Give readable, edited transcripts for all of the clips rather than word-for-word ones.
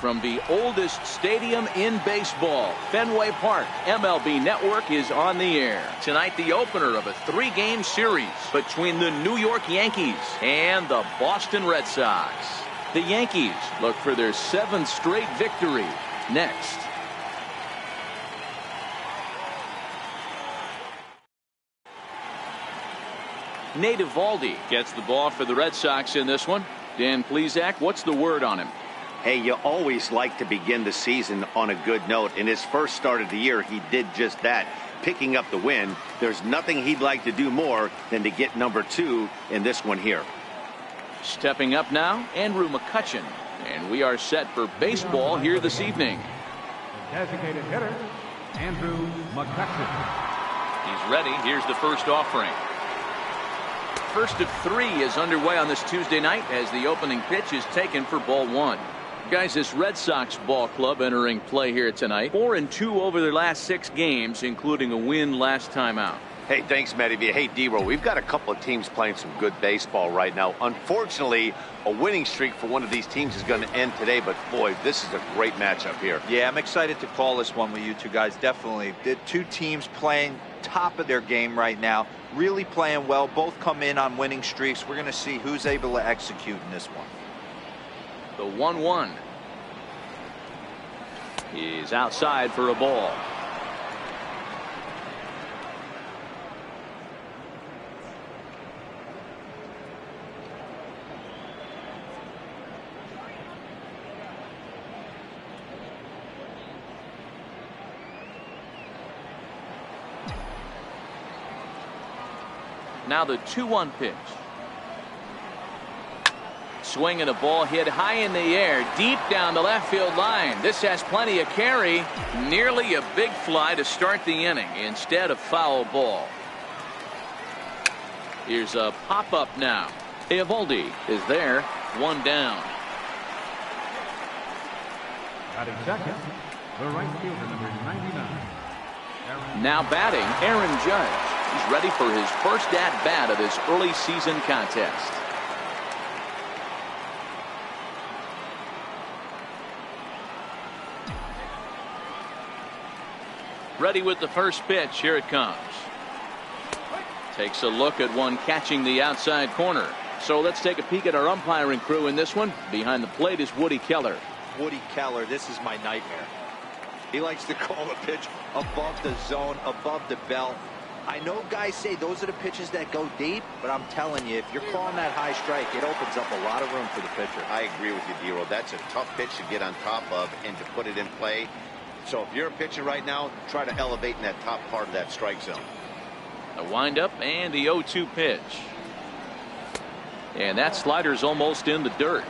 from the oldest stadium in baseball, Fenway Park. MLB Network is on the air. Tonight, the opener of a 3-game series between the New York Yankees and the Boston Red Sox. The Yankees look for their 7th straight victory next. Eovaldi gets the ball for the Red Sox in this one. Dan Plesac, what's the word on him? Hey, you always like to begin the season on a good note. In his first start of the year, he did just that, picking up the win. There's nothing he'd like to do more than to get number 2 in this one here. Stepping up now, Andrew McCutchen. And we are set for baseball here this evening. Designated hitter, Andrew McCutchen. He's ready. Here's the first offering. First of 3 is underway on this Tuesday night as the opening pitch is taken for ball 1. Guys, this Red Sox ball club entering play here tonight. 4-2 over their last 6 games, including a win last time out. Hey, thanks, Matty. Hey, D-Roll, we've got a couple of teams playing some good baseball right now. Unfortunately, a winning streak for one of these teams is going to end today, but boy, this is a great matchup here. Yeah, I'm excited to call this one with you two guys. Definitely. The 2 teams playing top of their game right now, really playing well. Both come in on winning streaks. We're going to see who's able to execute in this one. The 1-1 is outside for a ball. Now the 2-1 pitch. Swing and a ball hit high in the air, deep down the left field line. This has plenty of carry. Nearly a big fly to start the inning instead of foul ball. Here's a pop-up now. Eovaldi is there, 1 down. Batting second, the right fielder, number 99. Now batting, Aaron Judge. He's ready for his first at-bat of this early season contest. Ready with the first pitch. Here it comes. Takes a look at one catching the outside corner. So let's take a peek at our umpiring crew in this one. Behind the plate is Woody Keller. Woody Keller, this is my nightmare. He likes to call a pitch above the zone, above the belt. I know guys say those are the pitches that go deep, but I'm telling you, if you're calling that high strike, it opens up a lot of room for the pitcher. I agree with you, D-Roll. That's a tough pitch to get on top of and to put it in play. So if you're a pitcher right now, try to elevate in that top part of that strike zone. A windup and the 0-2 pitch. And that slider's almost in the dirt.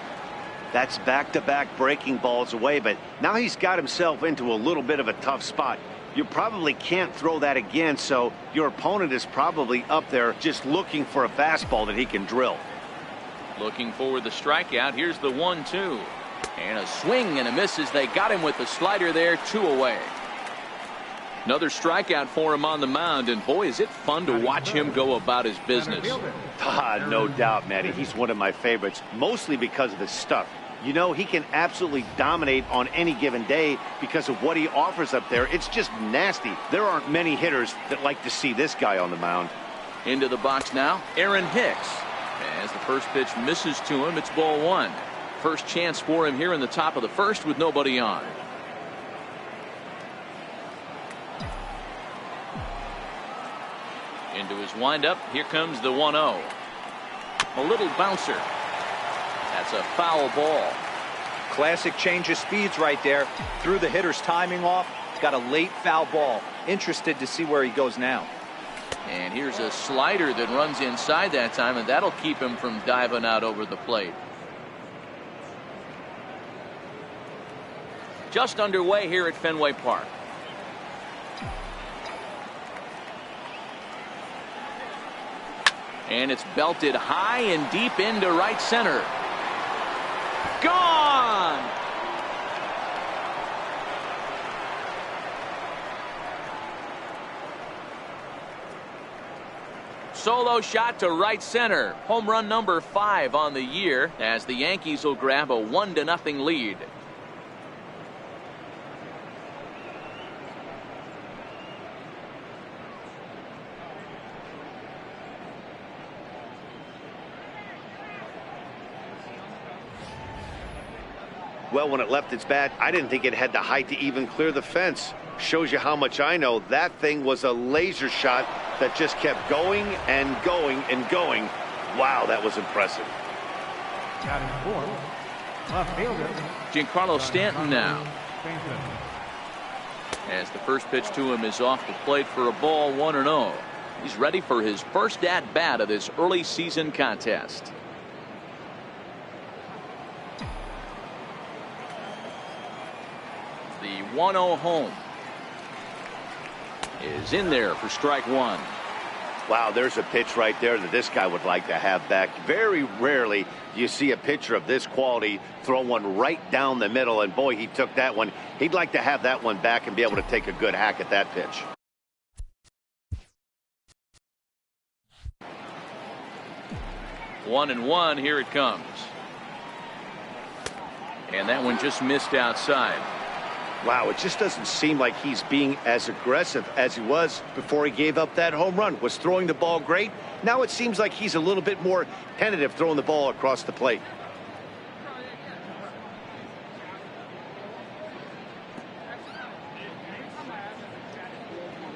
That's back-to-back breaking balls away, but now he's got himself into a little bit of a tough spot. You probably can't throw that again, so your opponent is probably up there just looking for a fastball that he can drill. Looking for the strikeout. Here's the 1-2. And a swing and a miss as they got him with the slider there, 2 away. Another strikeout for him on the mound, and boy, is it fun to watch him go about his business. No doubt, Matty. He's one of my favorites, mostly because of his stuff. You know, he can absolutely dominate on any given day because of what he offers up there. It's just nasty. There aren't many hitters that like to see this guy on the mound. Into the box now, Aaron Hicks. As the first pitch misses to him, it's ball 1. First chance for him here in the top of the first with nobody on. Into his windup. Here comes the 1-0. A little bouncer. That's a foul ball. Classic change of speeds right there. Threw the hitter's timing off. Got a late foul ball. Interested to see where he goes now. And here's a slider that runs inside that time, and that'll keep him from diving out over the plate. Just underway here at Fenway Park. And it's belted high and deep into right center. Gone! Solo shot to right center. Home run number 5 on the year as the Yankees will grab a 1-0 lead. Well, when it left its bat, I didn't think it had the height to even clear the fence. Shows you how much I know. That thing was a laser shot that just kept going and going and going. Wow, that was impressive. Batting fourth, left fielder Giancarlo Stanton now. Stanton. As the first pitch to him is off the plate for a ball, 1-0. He's ready for his first at-bat of this early season contest. The 1-0 home is in there for strike one. Wow, there's a pitch right there that this guy would like to have back. Very rarely do you see a pitcher of this quality throw one right down the middle, and boy, he took that one. He'd like to have that one back and be able to take a good hack at that pitch. 1-1, here it comes. And that one just missed outside. Wow, it just doesn't seem like he's being as aggressive as he was before he gave up that home run. Was throwing the ball great. Now it seems like he's a little bit more tentative throwing the ball across the plate.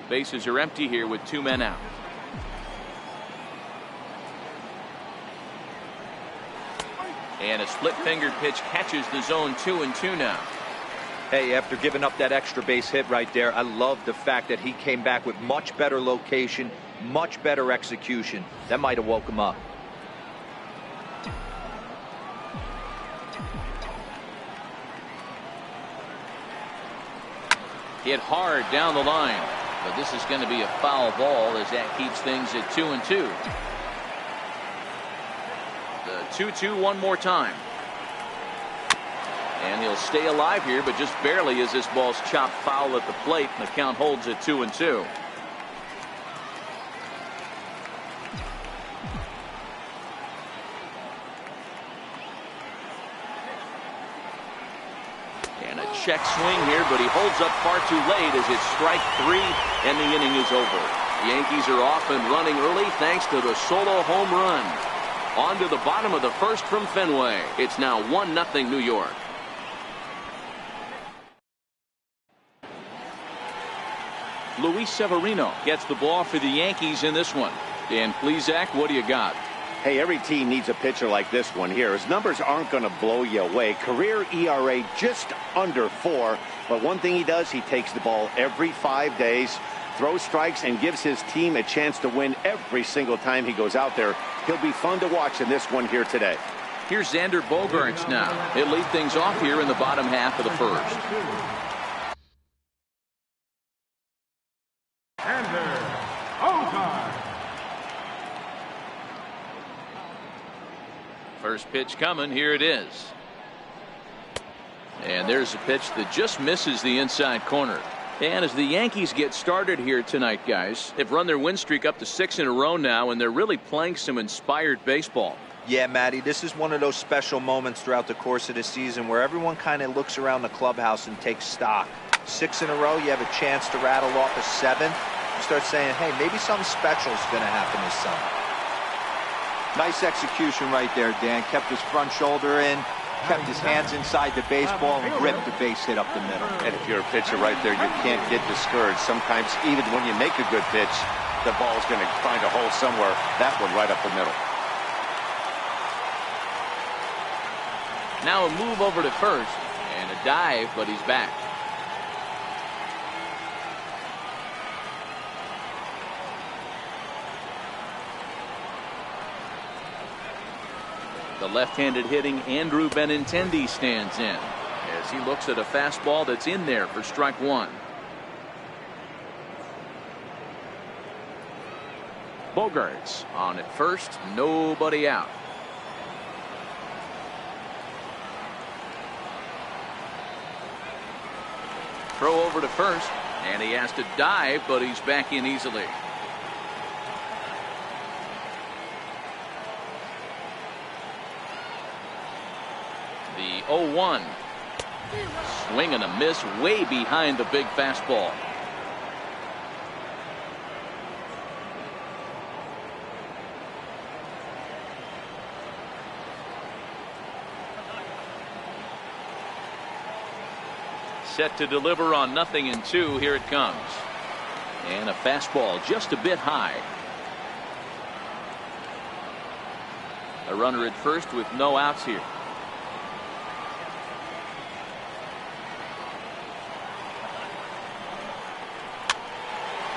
Bases are empty here with 2 men out. And a split-fingered pitch catches the zone 2-2 now. Hey, after giving up that extra base hit right there, I love the fact that he came back with much better location, much better execution. That might have woke him up. Hit hard down the line, but this is going to be a foul ball as that keeps things at 2-2. The 2-2 one more time. And he'll stay alive here, but just barely as this ball's chopped foul at the plate, and the count holds at 2-2. And a check swing here, but he holds up far too late as it's strike 3 and the inning is over. The Yankees are off and running early thanks to the solo home run. On to the bottom of the first from Fenway. It's now 1-0 New York. Luis Severino gets the ball for the Yankees in this one. Dan Plesac, what do you got? Hey, every team needs a pitcher like this one here. His numbers aren't going to blow you away. Career ERA just under 4. But one thing he does, he takes the ball every 5 days, throws strikes, and gives his team a chance to win every single time he goes out there. He'll be fun to watch in this one here today. Here's Xander Bogaerts now. He'll lead things off here in the bottom half of the first. First pitch coming. Here it is. And there's a pitch that just misses the inside corner. And as the Yankees get started here tonight, guys, they've run their win streak up to 6 in a row now, and they're really playing some inspired baseball. Yeah, Matty, this is one of those special moments throughout the course of the season where everyone kind of looks around the clubhouse and takes stock. 6 in a row, you have a chance to rattle off a 7th. You start saying, hey, maybe something special is going to happen this summer. Nice execution right there, Dan. Kept his front shoulder in, kept his hands inside the baseball, and ripped the base hit up the middle. And if you're a pitcher right there, you can't get discouraged. Sometimes even when you make a good pitch, the ball's going to find a hole somewhere. That one right up the middle. Now a move over to first and a dive, but he's back. The left-handed hitting Andrew Benintendi stands in as he looks at a fastball that's in there for strike 1. Bogaerts on at first, nobody out. Throw over to first, and he has to dive, but he's back in easily. The 0-1. Swing and a miss way behind the big fastball. set to deliver on 0-2. Here it comes. And a fastball just a bit high. A runner at first with no outs here.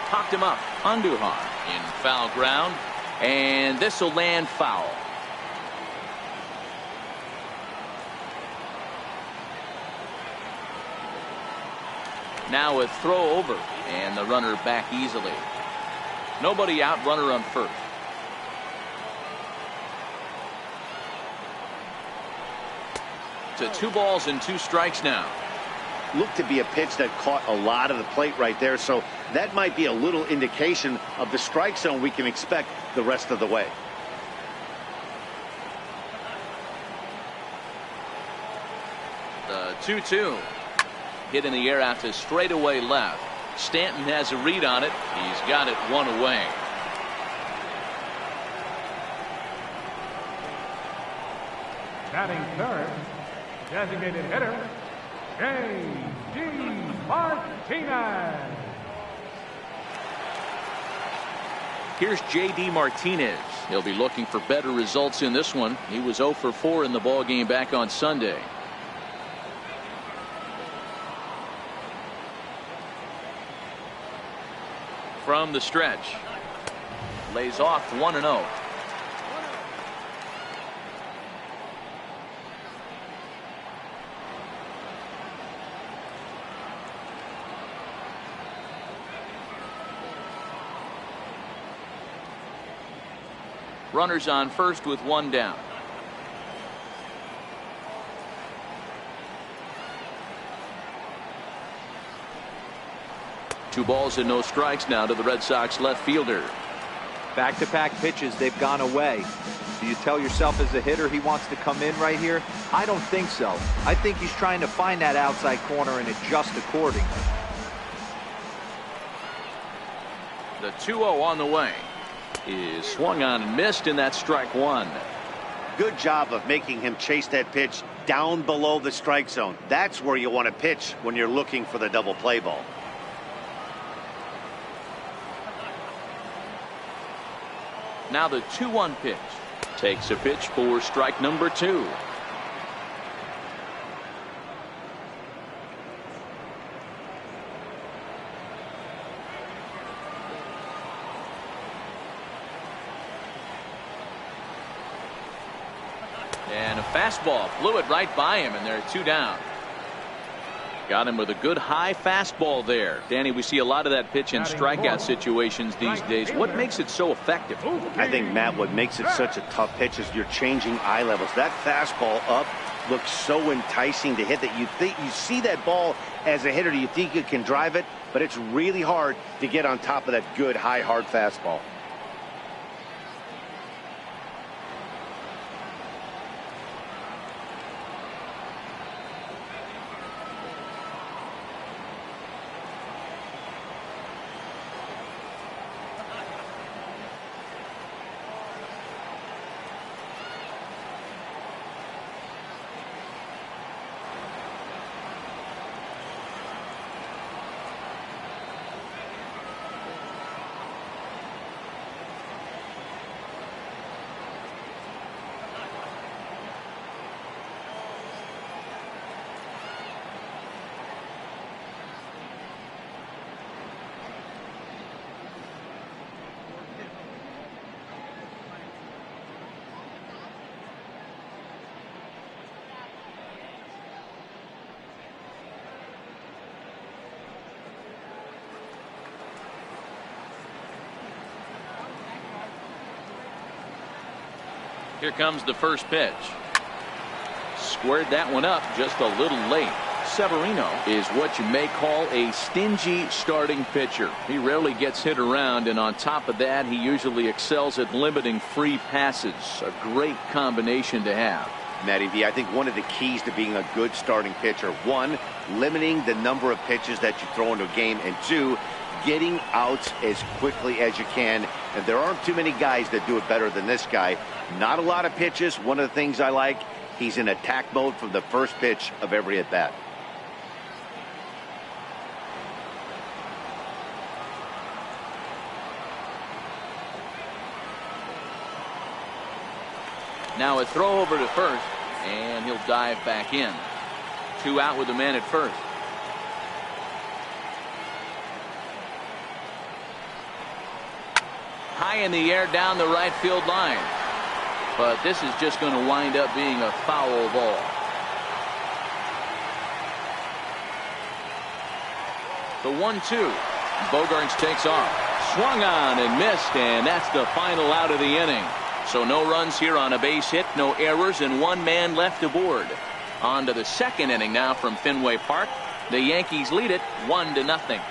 Popped him up. Andujar in foul ground. And this will land foul. Now a throw over. And the runner back easily. Nobody out, runner on first. To 2 balls and 2 strikes now. Looked to be a pitch that caught a lot of the plate right there, so that might be a little indication of the strike zone we can expect the rest of the way. The 2-2. Hit in the air out to straightaway left. Stanton has a read on it. He's got it 1 away. Batting third, designated hitter, J.D. Martinez. Here's J.D. Martinez. He'll be looking for better results in this one. He was 0 for 4 in the ballgame back on Sunday. From the stretch. Lays off 1-0. Runners on first with 1 down. Two balls and no strikes now to the Red Sox left fielder. Back-to-back pitches, they've gone away. Do you tell yourself as a hitter he wants to come in right here? I don't think so. I think he's trying to find that outside corner and adjust accordingly. The 2-0 on the way is swung on and missed, and that's strike 1. Good job of making him chase that pitch down below the strike zone. That's where you want to pitch when you're looking for the double play ball. Now the 2-1 pitch. Takes a pitch for strike number 2. And a fastball flew it right by him, and there are 2 down. Got him with a good high fastball there. Danny, we see a lot of that pitch in strikeout situations these days. What makes it so effective? I think, Matt, what makes it such a tough pitch is you're changing eye levels. That fastball up looks so enticing to hit that you see that ball as a hitter, you think you can drive it, but it's really hard to get on top of that good high hard fastball. Here comes the first pitch. Squared that one up just a little late. Severino is what you may call a stingy starting pitcher. He rarely gets hit around, and on top of that, he usually excels at limiting free passes. A great combination to have. Matty V, I think one of the keys to being a good starting pitcher, 1, limiting the number of pitches that you throw into a game, and 2, getting outs as quickly as you can. And there aren't too many guys that do it better than this guy. Not a lot of pitches. One of the things I like, he's in attack mode from the first pitch of every at bat. Now a throw over to first, and he'll dive back in. 2 out with the man at first. High in the air down the right field line. But this is just going to wind up being a foul ball. The 1-2. Bogaerts takes off. Swung on and missed, and that's the final out of the inning. So no runs here on a base hit, no errors, and 1 man left aboard. On to the second inning now from Fenway Park. The Yankees lead it 1-0.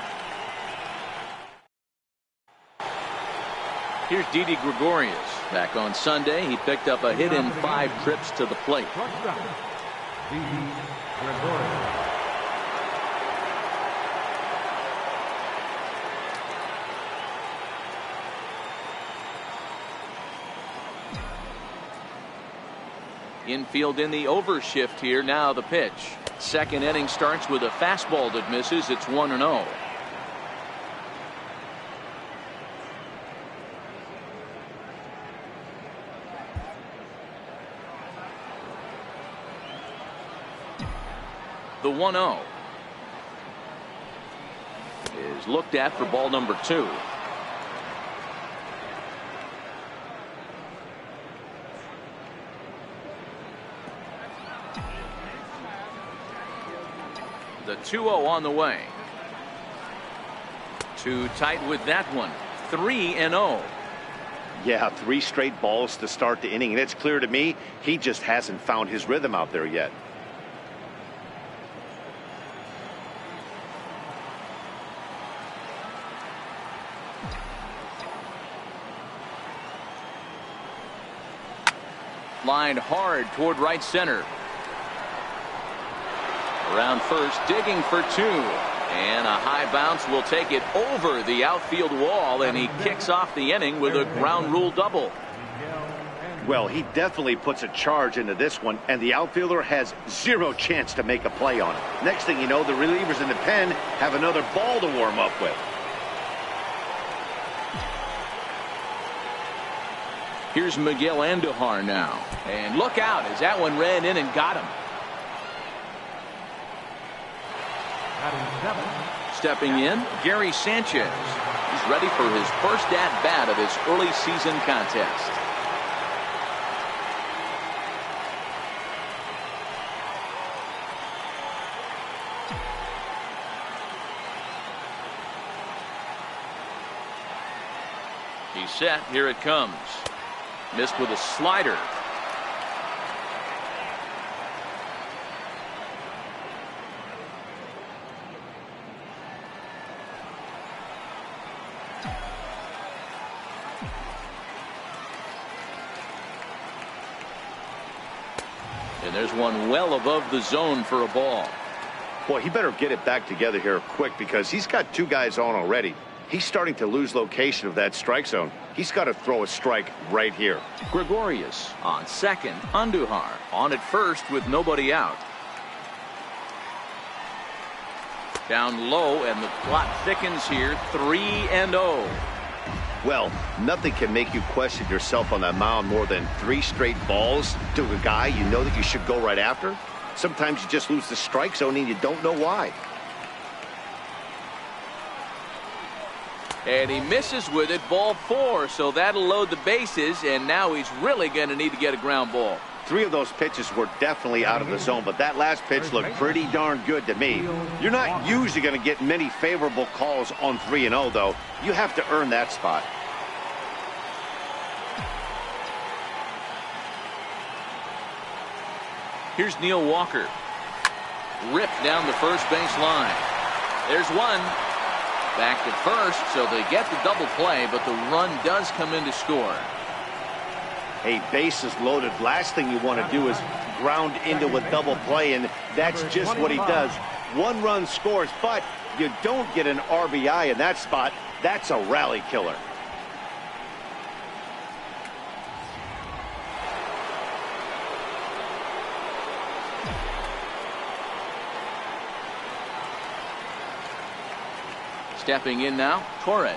Here's Didi Gregorius. Back on Sunday, he picked up a hit in 5 trips to the plate. Didi Gregorius. Infield in the overshift here. Now the pitch. Second inning starts with a fastball that misses. It's 1-0. The 1-0 is looked at for ball number 2. The 2-0 on the way. Too tight with that one. 3-0. Yeah, 3 straight balls to start the inning, and it's clear to me he just hasn't found his rhythm out there yet. Lined hard toward right center. Around first, digging for 2. And a high bounce will take it over the outfield wall, and he kicks off the inning with a ground rule double. Well, he definitely puts a charge into this one, and the outfielder has 0 chance to make a play on it. Next thing you know, the relievers in the pen have another ball to warm up with. Here's Miguel Andujar now. And look out as that one ran in and got him. Stepping in, Gary Sanchez. He's ready for his first at-bat of his early season contest. He's set. Here it comes. Missed with a slider. And there's one well above the zone for a ball. Boy, he better get it back together here quick, because he's got 2 guys on already. He's starting to lose location of that strike zone. He's got to throw a strike right here. Gregorius on second. Andujar on at first with nobody out. Down low, and the plot thickens here. 3-0. Well, nothing can make you question yourself on that mound more than 3 straight balls to a guy you know that you should go right after. Sometimes you just lose the strike zone and you don't know why. And he misses with it. Ball 4, so that'll load the bases, and now he's really going to need to get a ground ball. 3 of those pitches were definitely out of the zone, but that last pitch looked pretty darn good to me. You're not usually going to get many favorable calls on 3-0, though. You have to earn that spot. Here's Neil Walker. Ripped down the first base line. There's one. Back to first, so they get the double play, but the run does come in to score. Hey, bases loaded. Last thing you want to do is ground into a double play, and that's just what he does. 1 run scores, but you don't get an RBI in that spot. That's a rally killer. Stepping in now, Torres,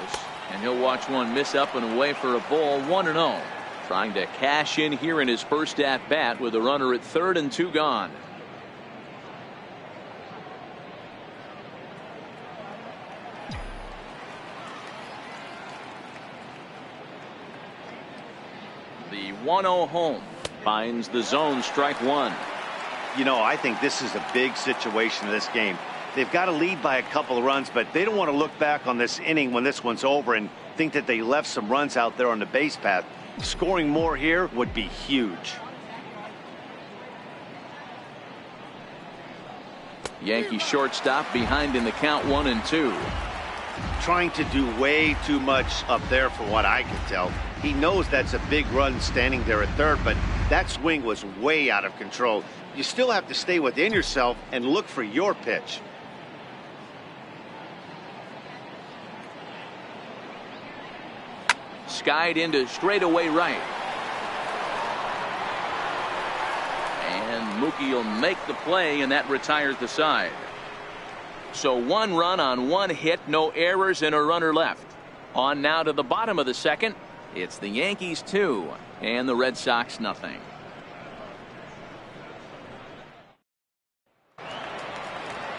and he'll watch one miss up and away for a ball. 1-0. Trying to cash in here in his first at bat with a runner at third and 2 gone. The 1-0 home finds the zone, strike one. You know, I think this is a big situation in this game. They've got to lead by a couple of runs, but they don't want to look back on this inning when this one's over and think that they left some runs out there on the base path. Scoring more here would be huge. Yankee shortstop behind in the count, 1-2. Trying to do way too much up there for what I can tell. He knows that's a big run standing there at third, but that swing was way out of control. You still have to stay within yourself and look for your pitch. Skied into straightaway right. And Mookie will make the play, and that retires the side. So 1 run on 1 hit, no errors, and a runner left. On now to the bottom of the second. It's the Yankees 2 and the Red Sox nothing.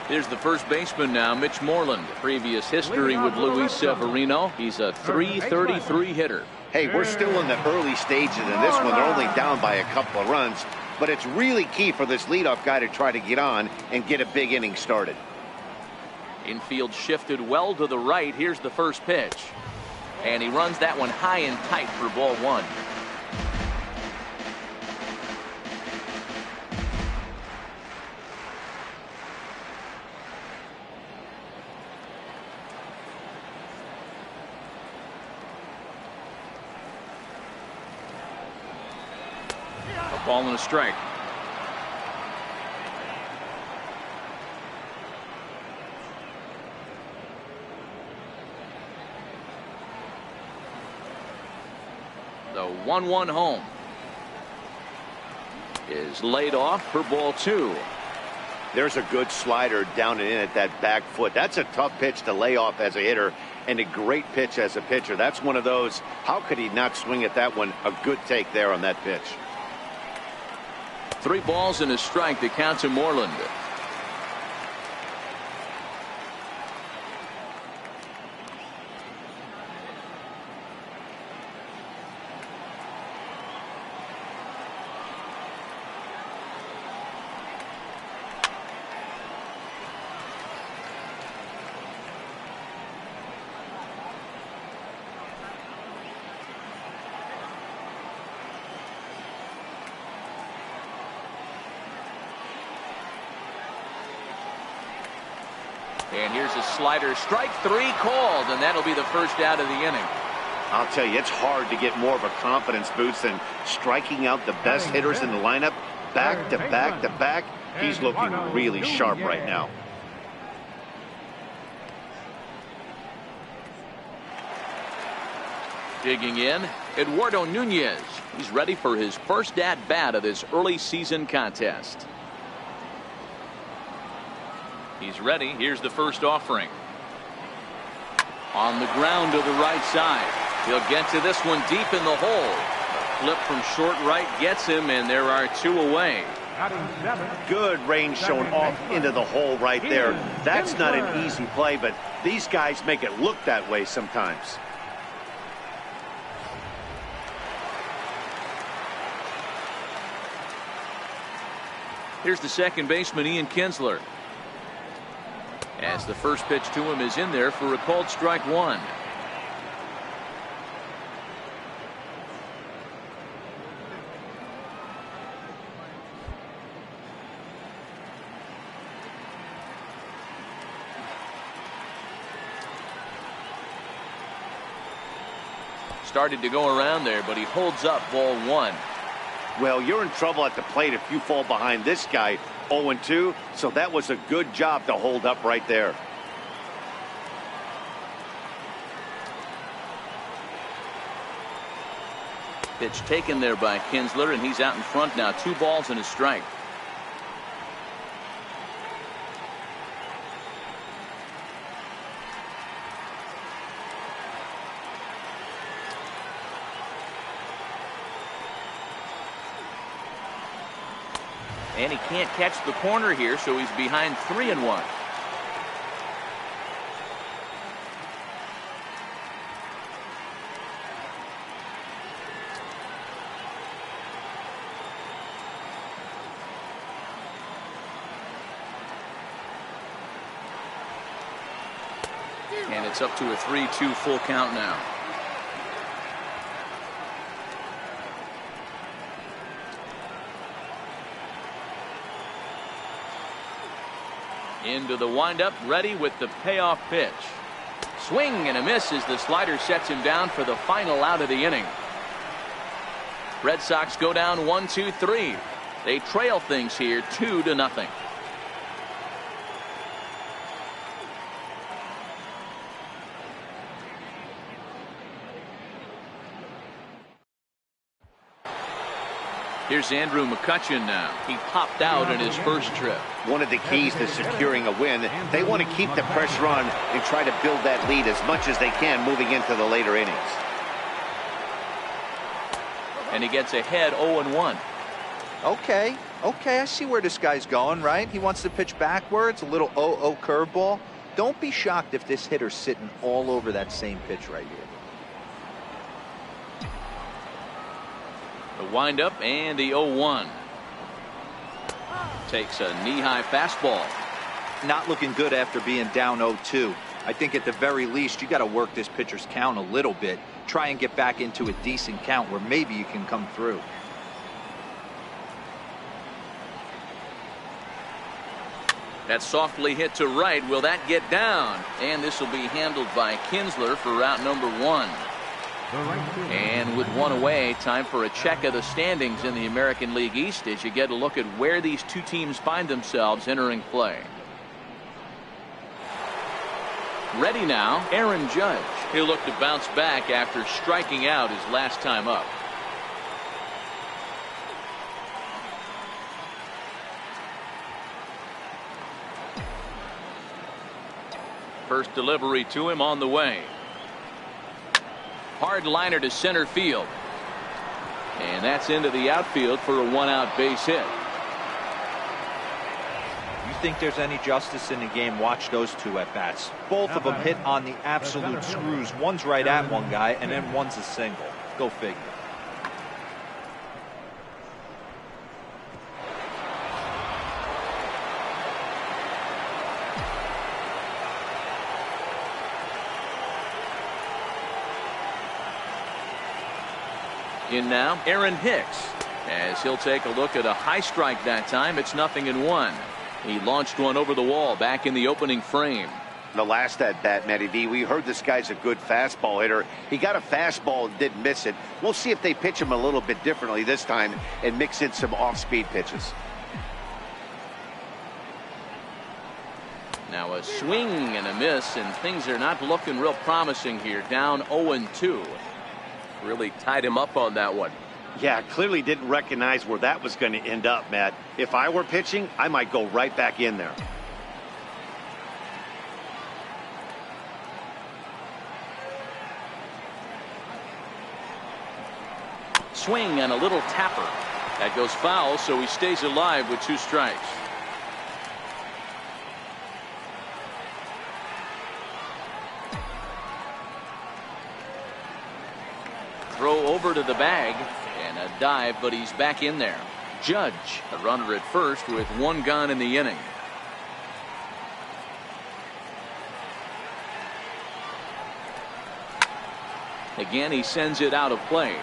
Here's the first baseman now, Mitch Moreland. Previous history with Luis Severino. He's a .333 hitter. Hey, we're still in the early stages in this one. They're only down by a couple of runs, but it's really key for this leadoff guy to try to get on and get a big inning started. Infield shifted well to the right. Here's the first pitch. And he runs that one high and tight for ball one. A ball and a strike. The 1-1 home is laid off for ball two. There's a good slider down and in at that back foot. That's a tough pitch to lay off as a hitter and a great pitch as a pitcher. That's one of those. How could he not swing at that one? A good take there on that pitch. 3 balls and a strike to count to Moreland. And here's a slider, strike 3 called, and that'll be the first out of the inning. I'll tell you, it's hard to get more of a confidence boost than striking out the best hitters in the lineup back to back to back. He's looking really sharp right now. Digging in, Eduardo Nunez. He's ready for his first at-bat of this early season contest. He's ready. Here's the first offering. On the ground to the right side. He'll get to this one deep in the hole. A flip from short right gets him, and there are 2 away. Good range shown off into the hole right there. That's not an easy play, but these guys make it look that way sometimes. Here's the second baseman, Ian Kinsler. As the first pitch to him is in there for a called strike 1. Started to go around there, but he holds up ball 1. Well, you're in trouble at the plate if you fall behind this guy 0-2, so that was a good job to hold up right there. Pitch taken there by Kinsler, and he's out in front now. 2 balls and a strike. And he can't catch the corner here, so he's behind 3-1. And it's up to a 3-2 full count now. Into the windup, ready with the payoff pitch. Swing and a miss as the slider sets him down for the final out of the inning. Red Sox go down 1-2-3. They trail things here 2-0. Here's Andrew McCutchen now. He popped out in his first trip. One of the keys to securing a win, they want to keep the pressure on and try to build that lead as much as they can moving into the later innings. And he gets ahead 0-1. Okay, I see where this guy's going, right? He wants to pitch backwards, a little 0-0 curveball. Don't be shocked if this hitter's sitting all over that same pitch right here. The windup and the 0-1. Takes a knee-high fastball. Not looking good after being down 0-2. I think at the very least you got to work this pitcher's count a little bit. Try and get back into a decent count where maybe you can come through. That's softly hit to right. Will that get down? And this will be handled by Kinsler for route number 1. And with one away, time for a check of the standings in the American League East as you get a look at where these two teams find themselves entering play. Ready now, Aaron Judge. He'll look to bounce back after striking out his last time up. First delivery to him on the way. Hard liner to center field. And that's into the outfield for a 1-out base hit. You think there's any justice in the game? Watch those two at bats. Both of them hit on the absolute screws. One's right at one guy, and then one's a single. Go figure. In now, Aaron Hicks, as he'll take a look at a high strike that time. It's 0-1. He launched one over the wall back in the opening frame. The last at bat, Matty D, we heard this guy's a good fastball hitter. He got a fastball and didn't miss it. We'll see if they pitch him a little bit differently this time and mix in some off-speed pitches. Now a swing and a miss, and things are not looking real promising here. Down 0-2. Really tied him up on that one. Yeah, clearly didn't recognize where that was going to end up, Matt. If I were pitching, I might go right back in there. Swing and a little tapper. That goes foul, so he stays alive with 2 strikes. Throw over to the bag and a dive, but he's back in there. Judge, a runner at first with 1 gone in the inning. Again, he sends it out of play.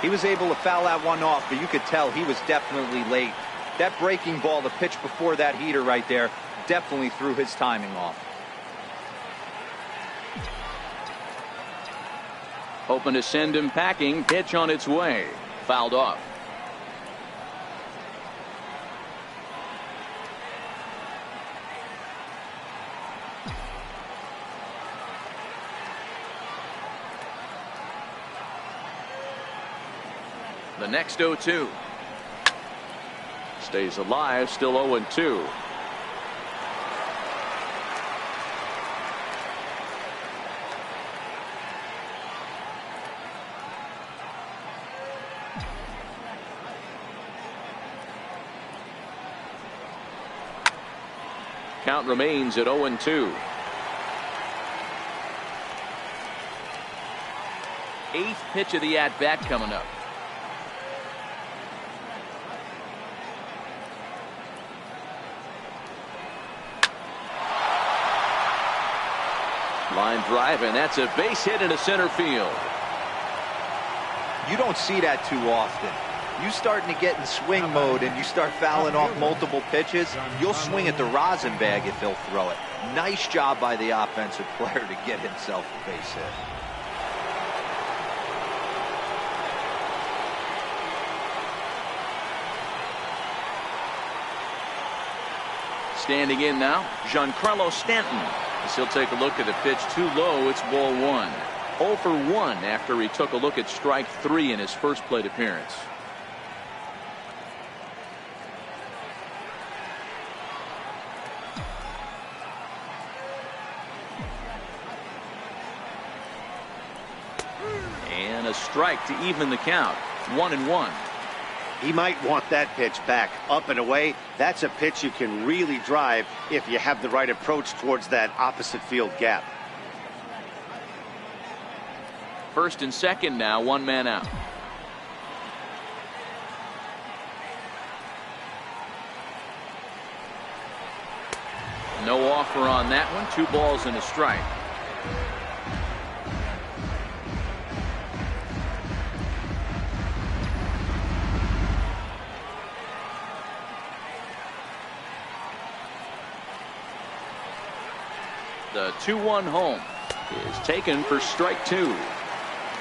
He was able to foul that one off, but you could tell he was definitely late. That breaking ball, the pitch before that heater right there, definitely threw his timing off. Hoping to send him packing. Pitch on its way. Fouled off. The next 0-2. Stays alive, still 0-2. count remains at 0-2. Eighth pitch of the at-bat coming up. Line drive, and that's a base hit into center field. You don't see that too often. You starting to get in swing mode and you start fouling off multiple pitches, you'll swing at the rosin bag if he'll throw it. Nice job by the offensive player to get himself a base hit. Standing in now, Giancarlo Stanton. As he'll take a look at the pitch too low, it's ball one. 0 for 1 after he took a look at strike 3 in his first plate appearance. And a strike to even the count. 1-1. He might want that pitch back, up and away. That's a pitch you can really drive if you have the right approach towards that opposite field gap. First and second now, one man out. No offer on that one. 2 balls and a strike. The 2-1 home is taken for strike 2.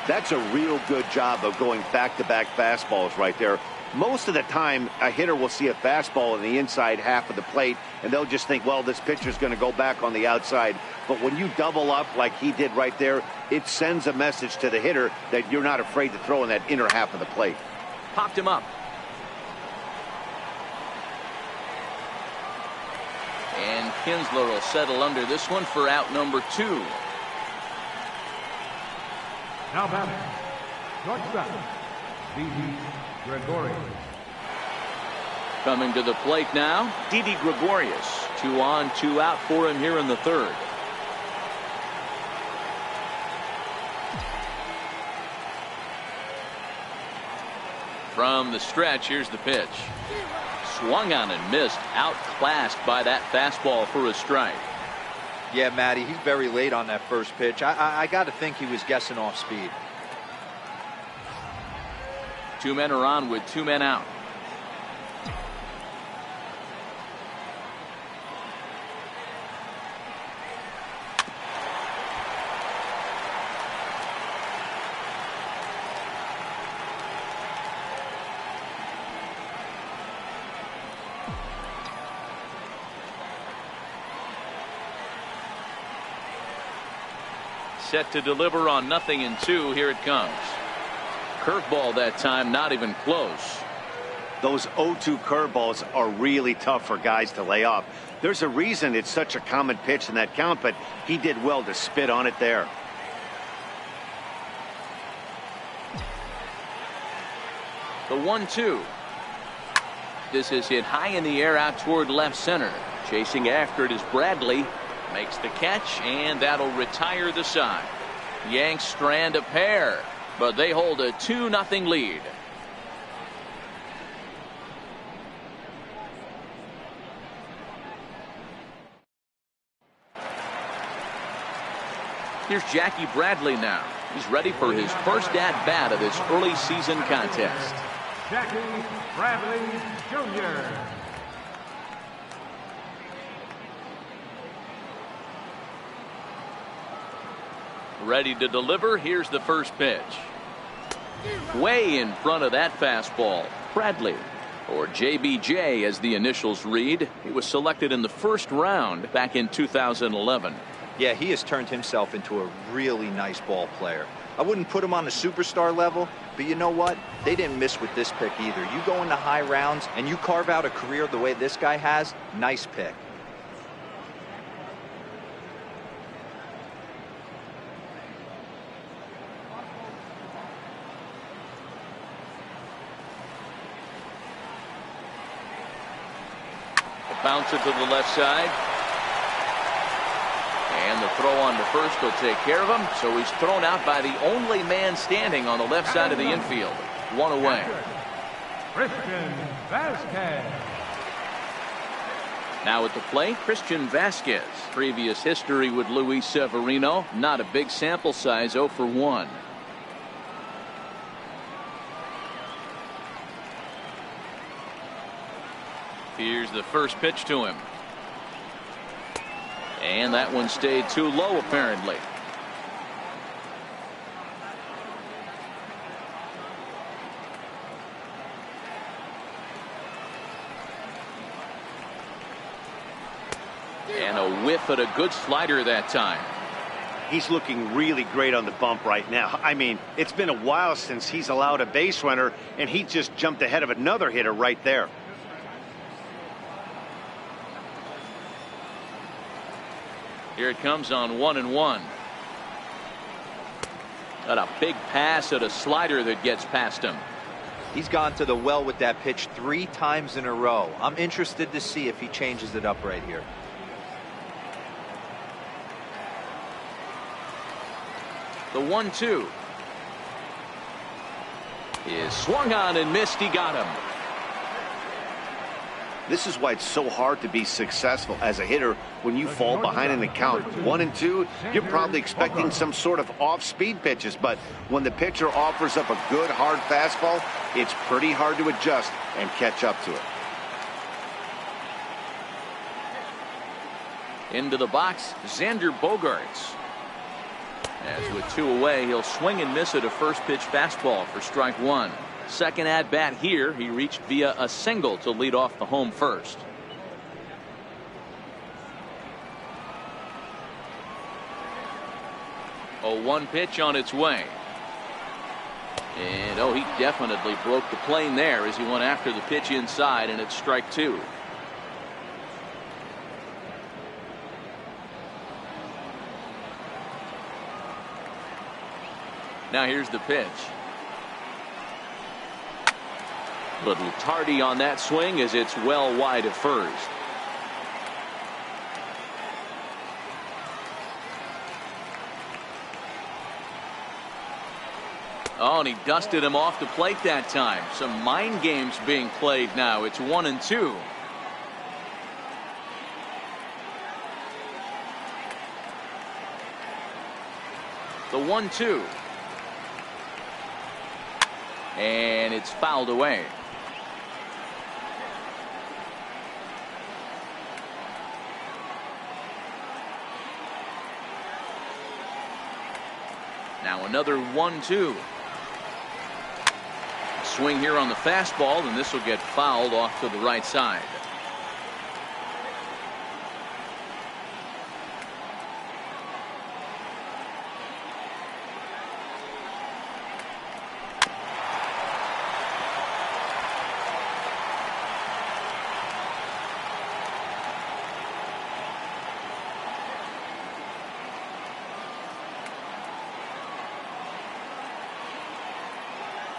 That's a real good job of going back-to-back fastballs right there. Most of the time, a hitter will see a fastball in the inside half of the plate, and they'll just think, well, this pitcher's going to go back on the outside. But when you double up like he did right there, it sends a message to the hitter that you're not afraid to throw in that inner half of the plate. Popped him up. And Kinsler will settle under this one for out number 2. Now batting, shortstop, Didi Gregorius. Coming to the plate now, Didi Gregorius. 2 on, 2 out for him here in the third. From the stretch, here's the pitch. Swung on and missed, outclassed by that fastball for a strike. Yeah, Matty, he's very late on that first pitch. I got to think he was guessing off speed. 2 men are on with 2 men out. Set to deliver on 0-2. Here it comes. Curveball that time, not even close. Those 0-2 curveballs are really tough for guys to lay off. There's a reason it's such a common pitch in that count, but he did well to spit on it there. The 1-2. This is hit high in the air out toward left center. Chasing after it is Bradley. Makes the catch, and that'll retire the side. Yanks strand a pair, but they hold a 2-0 lead. Here's Jackie Bradley now. He's ready for his first at-bat of this early season contest. Jackie Bradley Jr. Ready to deliver. Here's the first pitch. Way in front of that fastball. Bradley, or JBJ as the initials read. He was selected in the first round back in 2011. Yeah, he has turned himself into a really nice ball player. I wouldn't put him on the superstar level, but you know what? They didn't miss with this pick either. You go into high rounds and you carve out a career the way this guy has, nice pick. Bounce it to the left side. And the throw on to first will take care of him. So he's thrown out by the only man standing on the left side of the infield. One away. Christian Vasquez. Now at the plate, Christian Vasquez. Previous history with Luis Severino. Not a big sample size, 0 for 1. Here's the first pitch to him. And that one stayed too low, apparently. And a whiff at a good slider that time. He's looking really great on the bump right now. I mean, it's been a while since he's allowed a base runner, and he just jumped ahead of another hitter right there. Here it comes on 1-1. Got a big pass at a slider that gets past him. He's gone to the well with that pitch 3 times in a row. I'm interested to see if he changes it up right here. The 1-2 is swung on and missed. He got him. This is why it's so hard to be successful as a hitter when you fall behind in the count. 1-2, you're probably expecting some sort of off-speed pitches, but when the pitcher offers up a good hard fastball, it's pretty hard to adjust and catch up to it. Into the box, Xander Bogaerts. As with 2 away, he'll swing and miss at a first pitch fastball for strike 1. Second at bat here, he reached via a single to lead off the home first. A 1 pitch on its way. And he definitely broke the plane there as he went after the pitch inside, and it's strike 2. Now here's the pitch. Little tardy on that swing as it's well wide of first. Oh, and he dusted him off the plate that time. Some mind games being played now. It's 1-2. The 1-2. And it's fouled away. Now another 1-2. Swing here on the fastball, and this will get fouled off to the right side.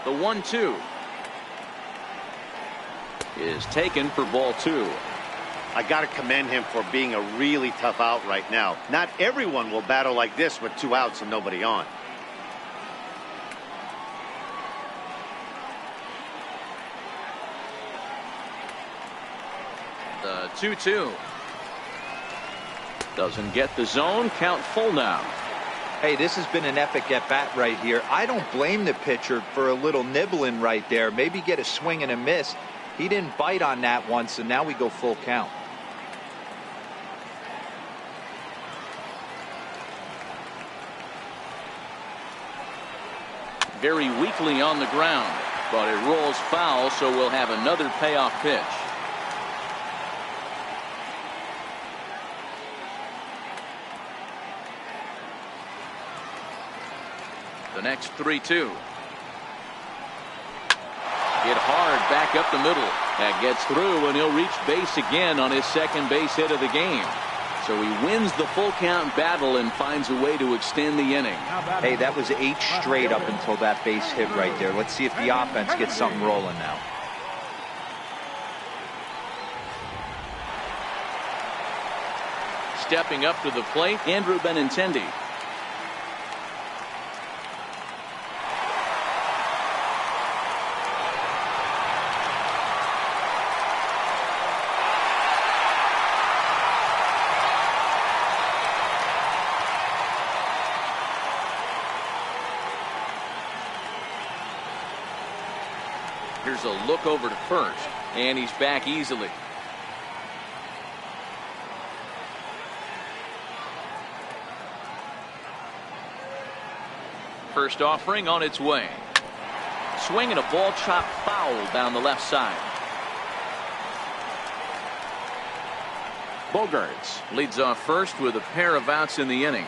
The 1-2 is taken for ball 2. I got to commend him for being a really tough out right now. Not everyone will battle like this with 2 outs and nobody on. The 2-2 doesn't get the zone. Count full now. Hey, this has been an epic at-bat right here. I don't blame the pitcher for a little nibbling right there. Maybe get a swing and a miss. He didn't bite on that one, so now we go full count. Very weakly on the ground, but it rolls foul, so we'll have another payoff pitch. The next 3-2. Hit hard back up the middle. That gets through, and he'll reach base again on his second base hit of the game. So he wins the full count battle and finds a way to extend the inning. Hey, that was 8 straight up until that base hit right there. Let's see if the offense gets something rolling now. Stepping up to the plate, Andrew Benintendi. Here's a look over to first, and he's back easily. First offering on its way. Swing and a ball chopped foul down the left side. Bogaerts leads off first with a pair of outs in the inning.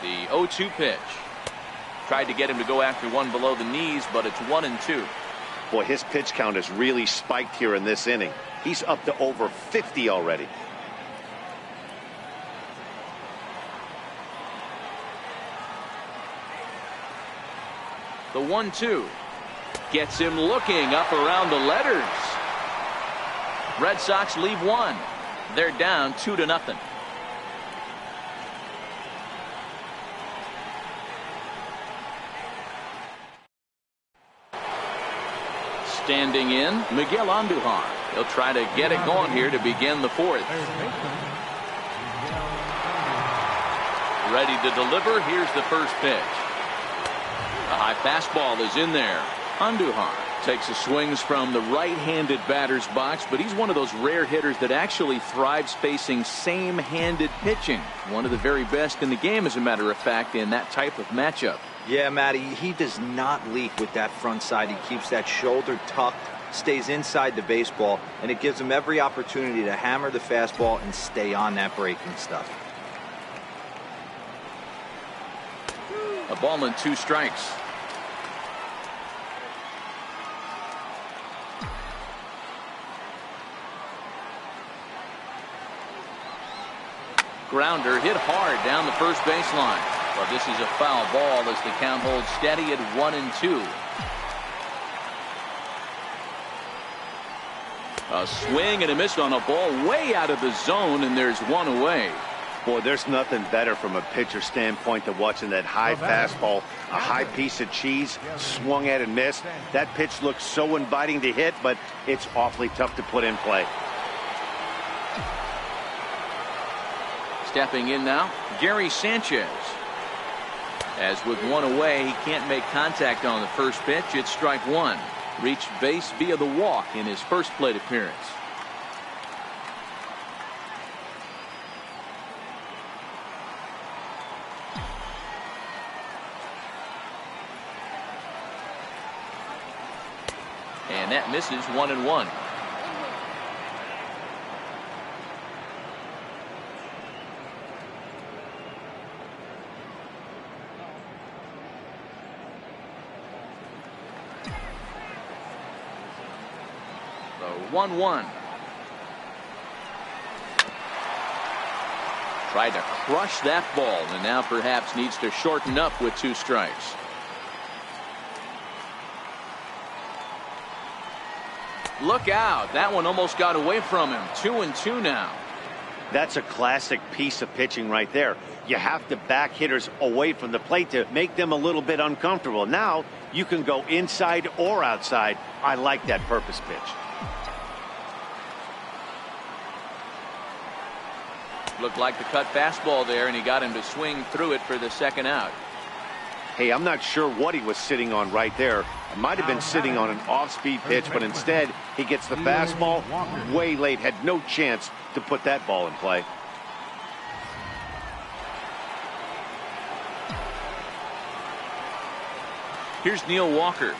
The 0-2 pitch. Tried to get him to go after one below the knees, but it's 1-2. Boy, his pitch count has really spiked here in this inning. He's up to over 50 already. The 1-2 gets him looking up around the letters. Red Sox leave one. They're down 2-0. Standing in, Miguel Andujar. He'll try to get it going here to begin the fourth. Ready to deliver. Here's the first pitch. A high fastball is in there. Andujar takes the swings from the right-handed batter's box, but he's one of those rare hitters that actually thrives facing same-handed pitching. One of the very best in the game, as a matter of fact, in that type of matchup. Yeah, Matty, he does not leak with that front side. He keeps that shoulder tucked, stays inside the baseball, and it gives him every opportunity to hammer the fastball and stay on that breaking stuff. A ball and 2 strikes. Grounder hit hard down the first baseline. But this is a foul ball as the count holds steady at 1-2. A swing and a miss on a ball way out of the zone, and there's one away. Boy, there's nothing better from a pitcher standpoint than watching that high fastball, a high piece of cheese, swung at and missed. That pitch looks so inviting to hit, but it's awfully tough to put in play. Stepping in now, Gary Sanchez. As with one away, he can't make contact on the first pitch. It's strike one. Reached base via the walk in his first plate appearance. And that misses 1-1. So 1-1. Tried to crush that ball, and now perhaps needs to shorten up with 2 strikes. Look out. That one almost got away from him. 2-2 now. That's a classic piece of pitching right there. You have to back hitters away from the plate to make them a little bit uncomfortable. Now you can go inside or outside. I like that purpose pitch. Looked like the cut fastball there, and he got him to swing through it for the second out. Hey, I'm not sure what he was sitting on right there. It might have been sitting on an off-speed pitch, but instead he gets the fastball way late. Had no chance to put that ball in play. Here's Neil Walker,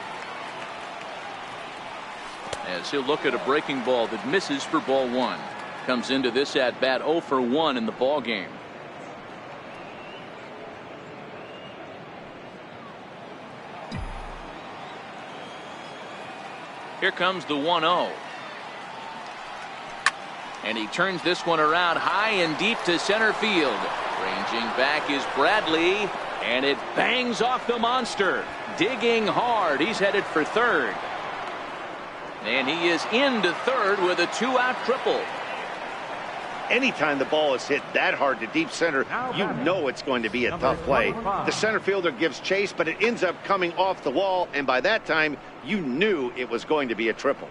as he'll look at a breaking ball that misses for ball 1. Comes into this at bat 0 for 1 in the ball game. Here comes the 1-0. And he turns this one around high and deep to center field. Ranging back is Bradley. And it bangs off the monster. Digging hard. He's headed for third. And he is into third with a 2-out triple. Anytime the ball is hit that hard to deep center, you know it's going to be a tough play. The center fielder gives chase, but it ends up coming off the wall, and by that time, you knew it was going to be a triple.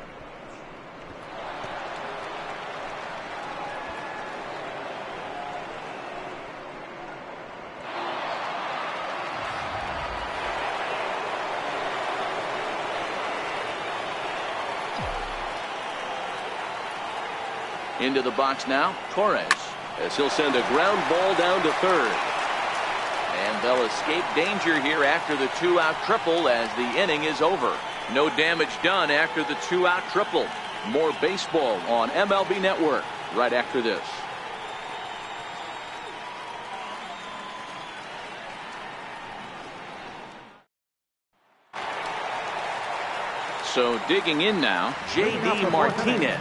Into the box now, Torres, as he'll send a ground ball down to third. And they'll escape danger here after the 2-out triple as the inning is over. No damage done after the 2-out triple. More baseball on MLB Network right after this. So digging in now, J.D. Martinez.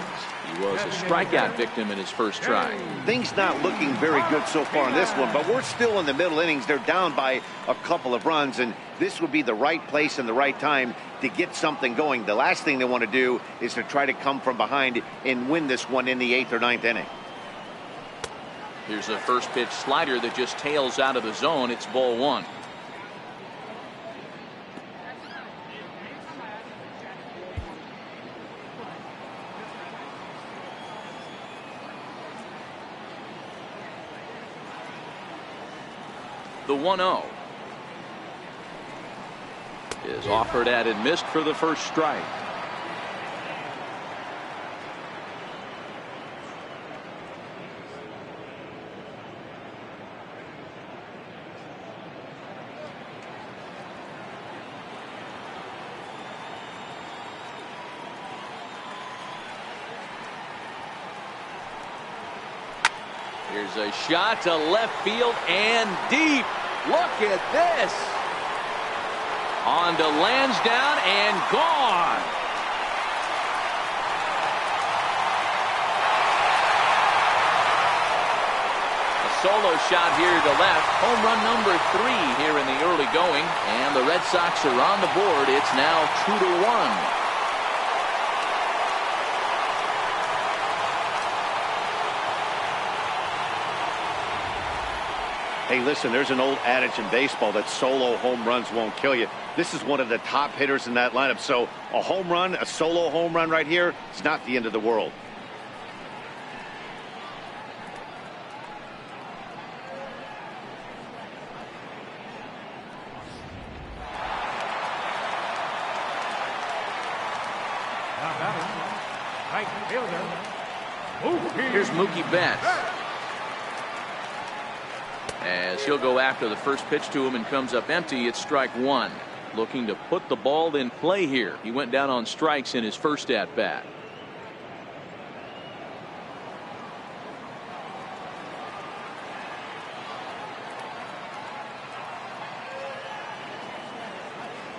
He was a strikeout victim in his first try. Things not looking very good so far in this one, but we're still in the middle innings. They're down by a couple of runs, and this would be the right place and the right time to get something going. The last thing they want to do is to try to come from behind and win this one in the 8th or 9th inning. Here's a first pitch slider that just tails out of the zone. It's ball one. The 1-0 is offered at and missed for the first strike. Here's a shot to left field and deep. Look at this. On to Lansdowne and gone. A solo shot here to left. Home run number 3 here in the early going. And the Red Sox are on the board. It's now 2-1. Hey, listen, there's an old adage in baseball that solo home runs won't kill you. This is one of the top hitters in that lineup. So a home run, a solo home run right here, it's not the end of the world. Here's Mookie Betts. As he'll go after the first pitch to him and comes up empty. It's strike one. Looking to put the ball in play here. He went down on strikes in his first at bat.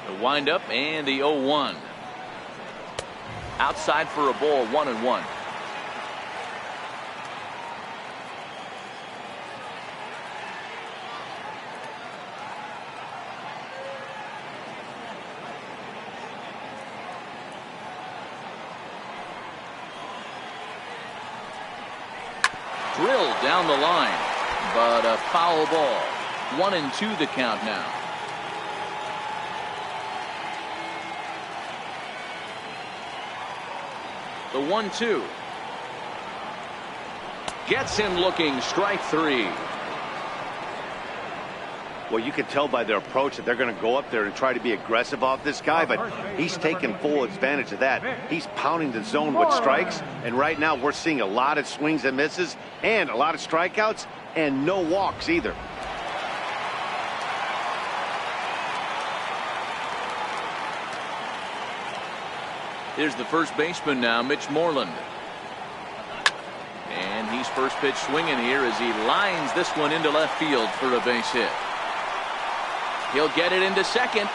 The windup and the 0-1. Outside for a ball, 1-1. Drilled down the line, but a foul ball. 1-2 the count now. The 1-2 gets him looking. Strike 3. Well, you can tell by their approach that they're going to go up there and try to be aggressive off this guy, but he's taking full advantage of that. He's pounding the zone with strikes, and right now we're seeing a lot of swings and misses and a lot of strikeouts and no walks either. Here's the first baseman now, Mitch Moreland. And he's first pitch swinging here as he lines this one into left field for a base hit. He'll get it into second.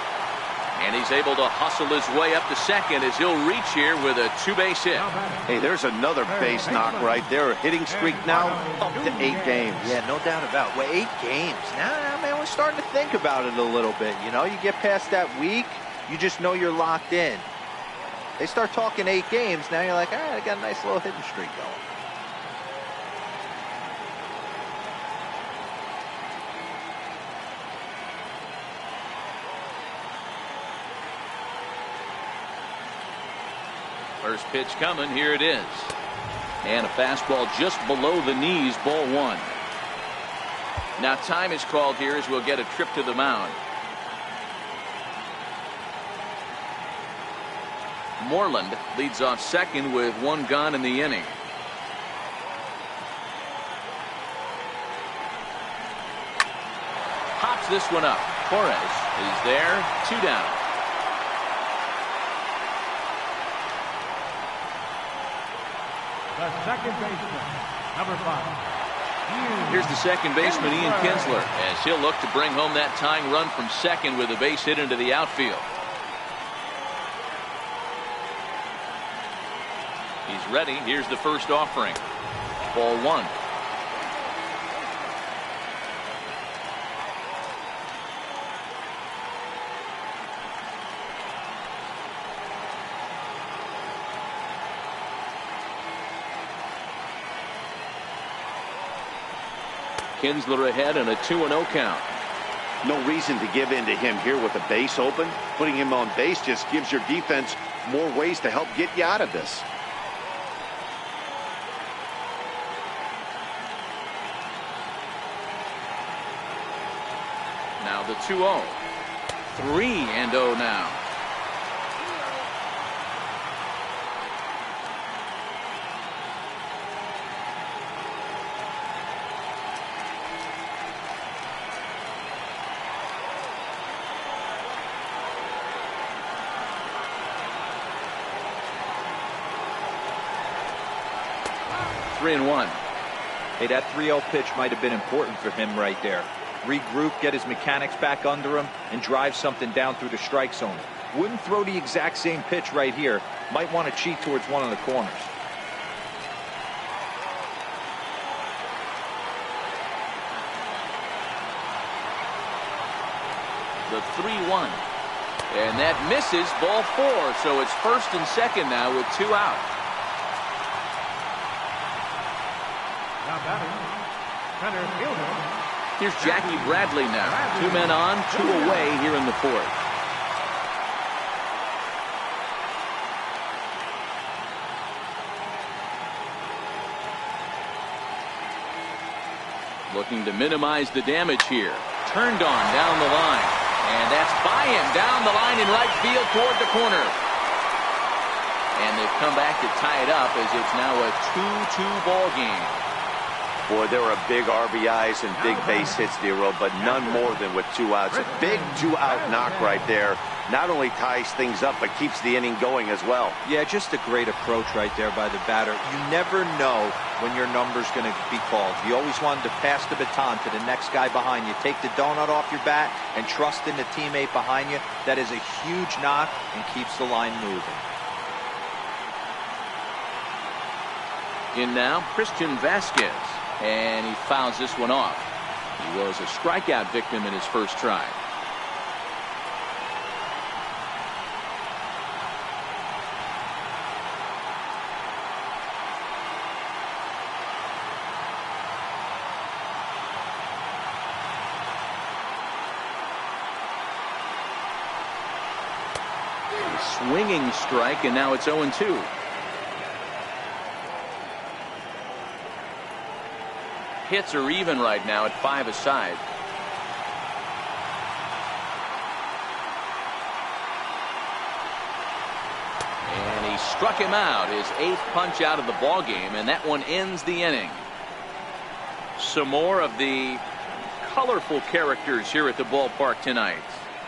And he's able to hustle his way up to second as he'll reach here with a 2-base hit. Hey, there's another base knock right there. Hitting streak now up to 8 games. Yeah, no doubt about it. Well, 8 games. Now, man, we're starting to think about it a little bit. You know, you get past that week, you just know you're locked in. They start talking 8 games, now you're like, all right, I got a nice little hitting streak going. First pitch coming, here it is. And a fastball just below the knees, ball 1. Now time is called here as we'll get a trip to the mound. Moreland leads off second with 1 gone in the inning. Pops this one up. Torres is there, 2 down. The second baseman, number 5. Here's the second baseman, Ian Kinsler, as he'll look to bring home that tying run from second with a base hit into the outfield. He's ready. Here's the first offering. Ball 1. Kinsler ahead and a 2-0 count. No reason to give in to him here with the base open. Putting him on base just gives your defense more ways to help get you out of this. Now the 2-0. 3-0 now. Three and 1. Hey, that 3-0 pitch might have been important for him right there. Regroup, get his mechanics back under him, and drive something down through the strike zone. Wouldn't throw the exact same pitch right here. Might want to cheat towards one of the corners. The 3-1. And that misses, ball 4. So it's first and second now with 2 out. Now batting, center fielder. Here's Jackie Bradley now. 2 men on, 2 away here in the 4th. Looking to minimize the damage here. Turned on down the line. And that's by him down the line in right field toward the corner. And they've come back to tie it up as it's now a 2-2 ball game. Boy, there are big RBIs and big base hits, Dero, but none more than with 2 outs. A big 2-out knock right there. Not only ties things up, but keeps the inning going as well. Yeah, just a great approach right there by the batter. You never know when your number's going to be called. You always wanted to pass the baton to the next guy behind you. Take the donut off your bat and trust in the teammate behind you. That is a huge knock and keeps the line moving. In now, Christian Vasquez. And he fouls this one off. He was a strikeout victim in his first try. Swinging strike, and now it's 0-2. Hits are even right now at 5 aside. And he struck him out, his 8th punch out of the ball game, and that one ends the inning. Some more of the colorful characters here at the ballpark tonight.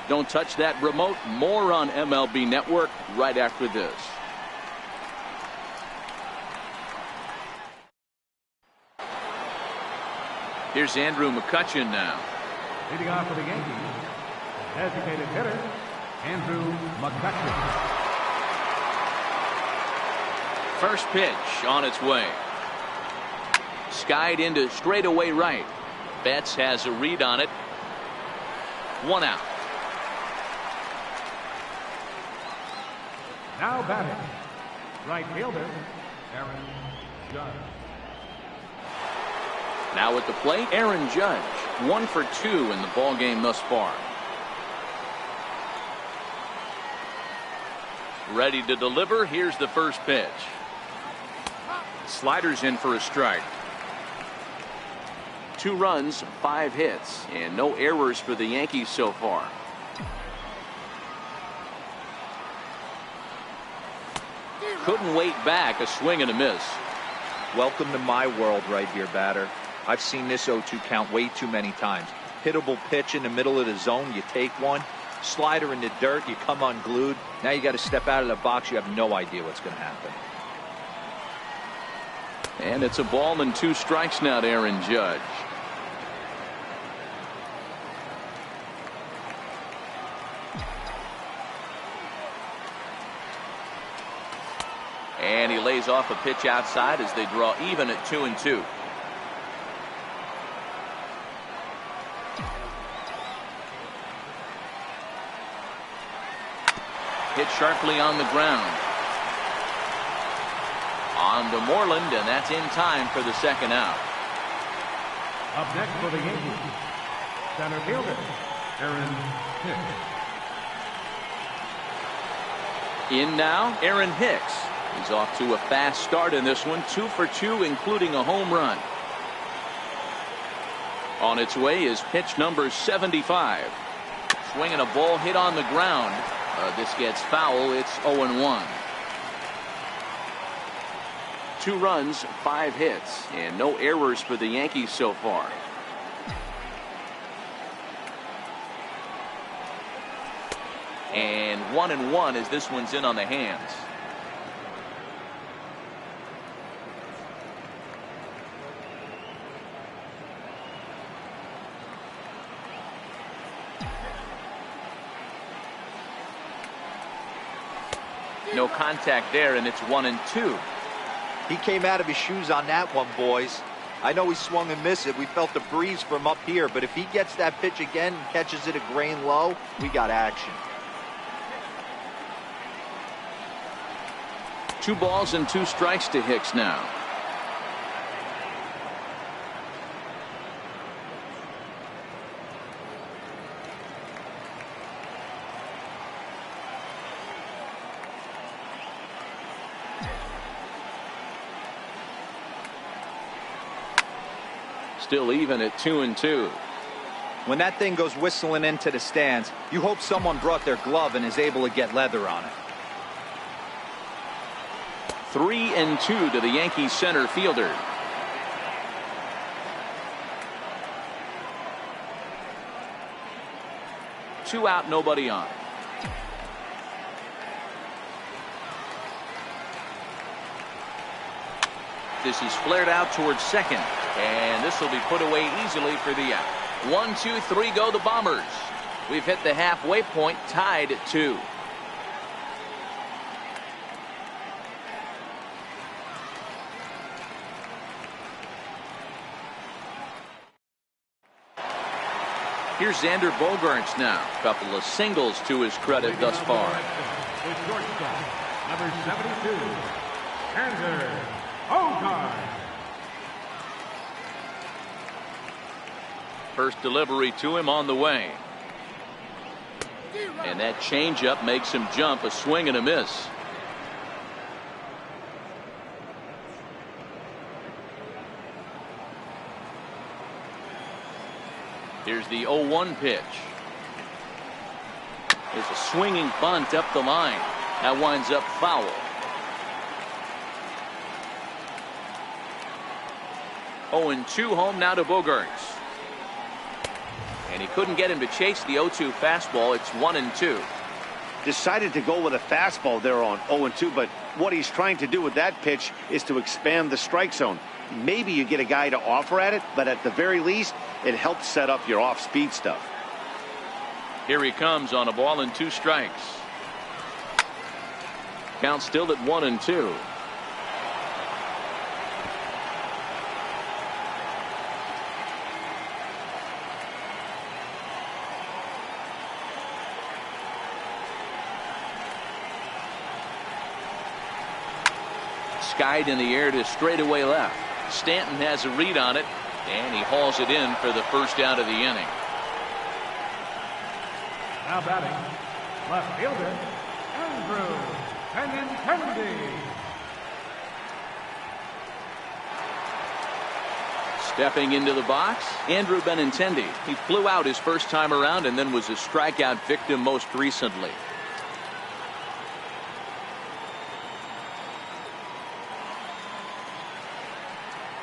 Don't touch that remote. More on MLB Network right after this. Here's Andrew McCutchen now. Leading off for the Yankees, designated hitter, Andrew McCutcheon. First pitch on its way. Skied into straightaway right. Betts has a read on it. 1 out. Now batting, right fielder, Aaron Judge. Now at the plate, Aaron Judge. 1 for 2 in the ball game thus far. Ready to deliver. Here's the first pitch. Sliders in for a strike. 2 runs, 5 hits, and no errors for the Yankees so far. Couldn't wait back. A swing and a miss. Welcome to my world right here, batter. I've seen this 0-2 count way too many times. Hittable pitch in the middle of the zone, you take one. Slider in the dirt, you come unglued. Now you got to step out of the box. You have no idea what's going to happen. And it's a ball and 2 strikes now to Aaron Judge. And he lays off a pitch outside as they draw even at 2-2. Hit sharply on the ground. On to Moreland, and that's in time for the second out. Up next for the Yankees, center fielder, Aaron Hicks. In now, Aaron Hicks. He's off to a fast start in this one. 2 for 2, including a home run. On its way is pitch number 75. Swinging a ball hit on the ground. This gets foul. It's 0-1. 2 runs, 5 hits, and no errors for the Yankees so far. And 1-1 as this one's in on the hands. No contact there, and it's 1-2. He came out of his shoes on that one, boys. I know he swung and missed it. We felt the breeze from up here, but if he gets that pitch again and catches it a grain low, we got action. 2 balls and 2 strikes to Hicks now. Still even at 2-2. When that thing goes whistling into the stands, you hope someone brought their glove and is able to get leather on it. 3-2 to the Yankees center fielder. Two out, nobody on. This is flared out towards second, and this will be put away easily for the out. 1, 2, 3 go the Bombers. We've hit the halfway point, tied at 2. Here's Xander Bogaerts now. A couple of singles to his credit thus far. With shortstop, number 72, Xander Bogaerts. First delivery to him on the way. And that changeup makes him jump. A swing and a miss. Here's the 0-1 pitch. There's a swinging bunt up the line. That winds up foul. 0-2 home now to Bogaerts. And he couldn't get him to chase the 0-2 fastball. It's 1-2. Decided to go with a fastball there on 0-2, but what he's trying to do with that pitch is to expand the strike zone. Maybe you get a guy to offer at it, but at the very least, it helps set up your off-speed stuff. Here he comes on a ball and 2 strikes. Count still at 1-2. Skied in the air to straightaway left. Stanton has a read on it, and he hauls it in for the first out of the inning. Now batting, left fielder, Andrew Benintendi. Stepping into the box, Andrew Benintendi. He flew out his first time around and then was a strikeout victim most recently.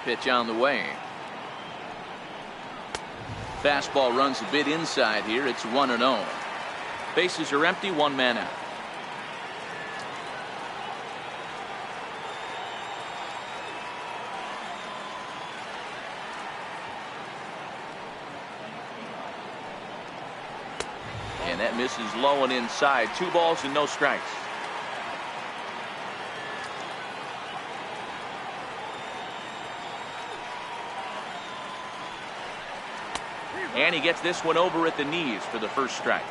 Pitch on the way. Fastball runs a bit inside here. It's 1-0. Bases are empty, 1 man out. And that misses low and inside. 2 balls and no strikes. And he gets this one over at the knees for the first strike.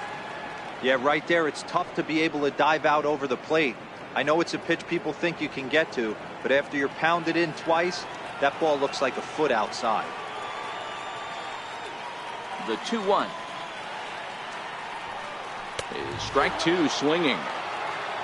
Yeah, right there, it's tough to be able to dive out over the plate. I know it's a pitch people think you can get to, but after you're pounded in twice, that ball looks like a foot outside. The 2-1. Is strike 2 swinging.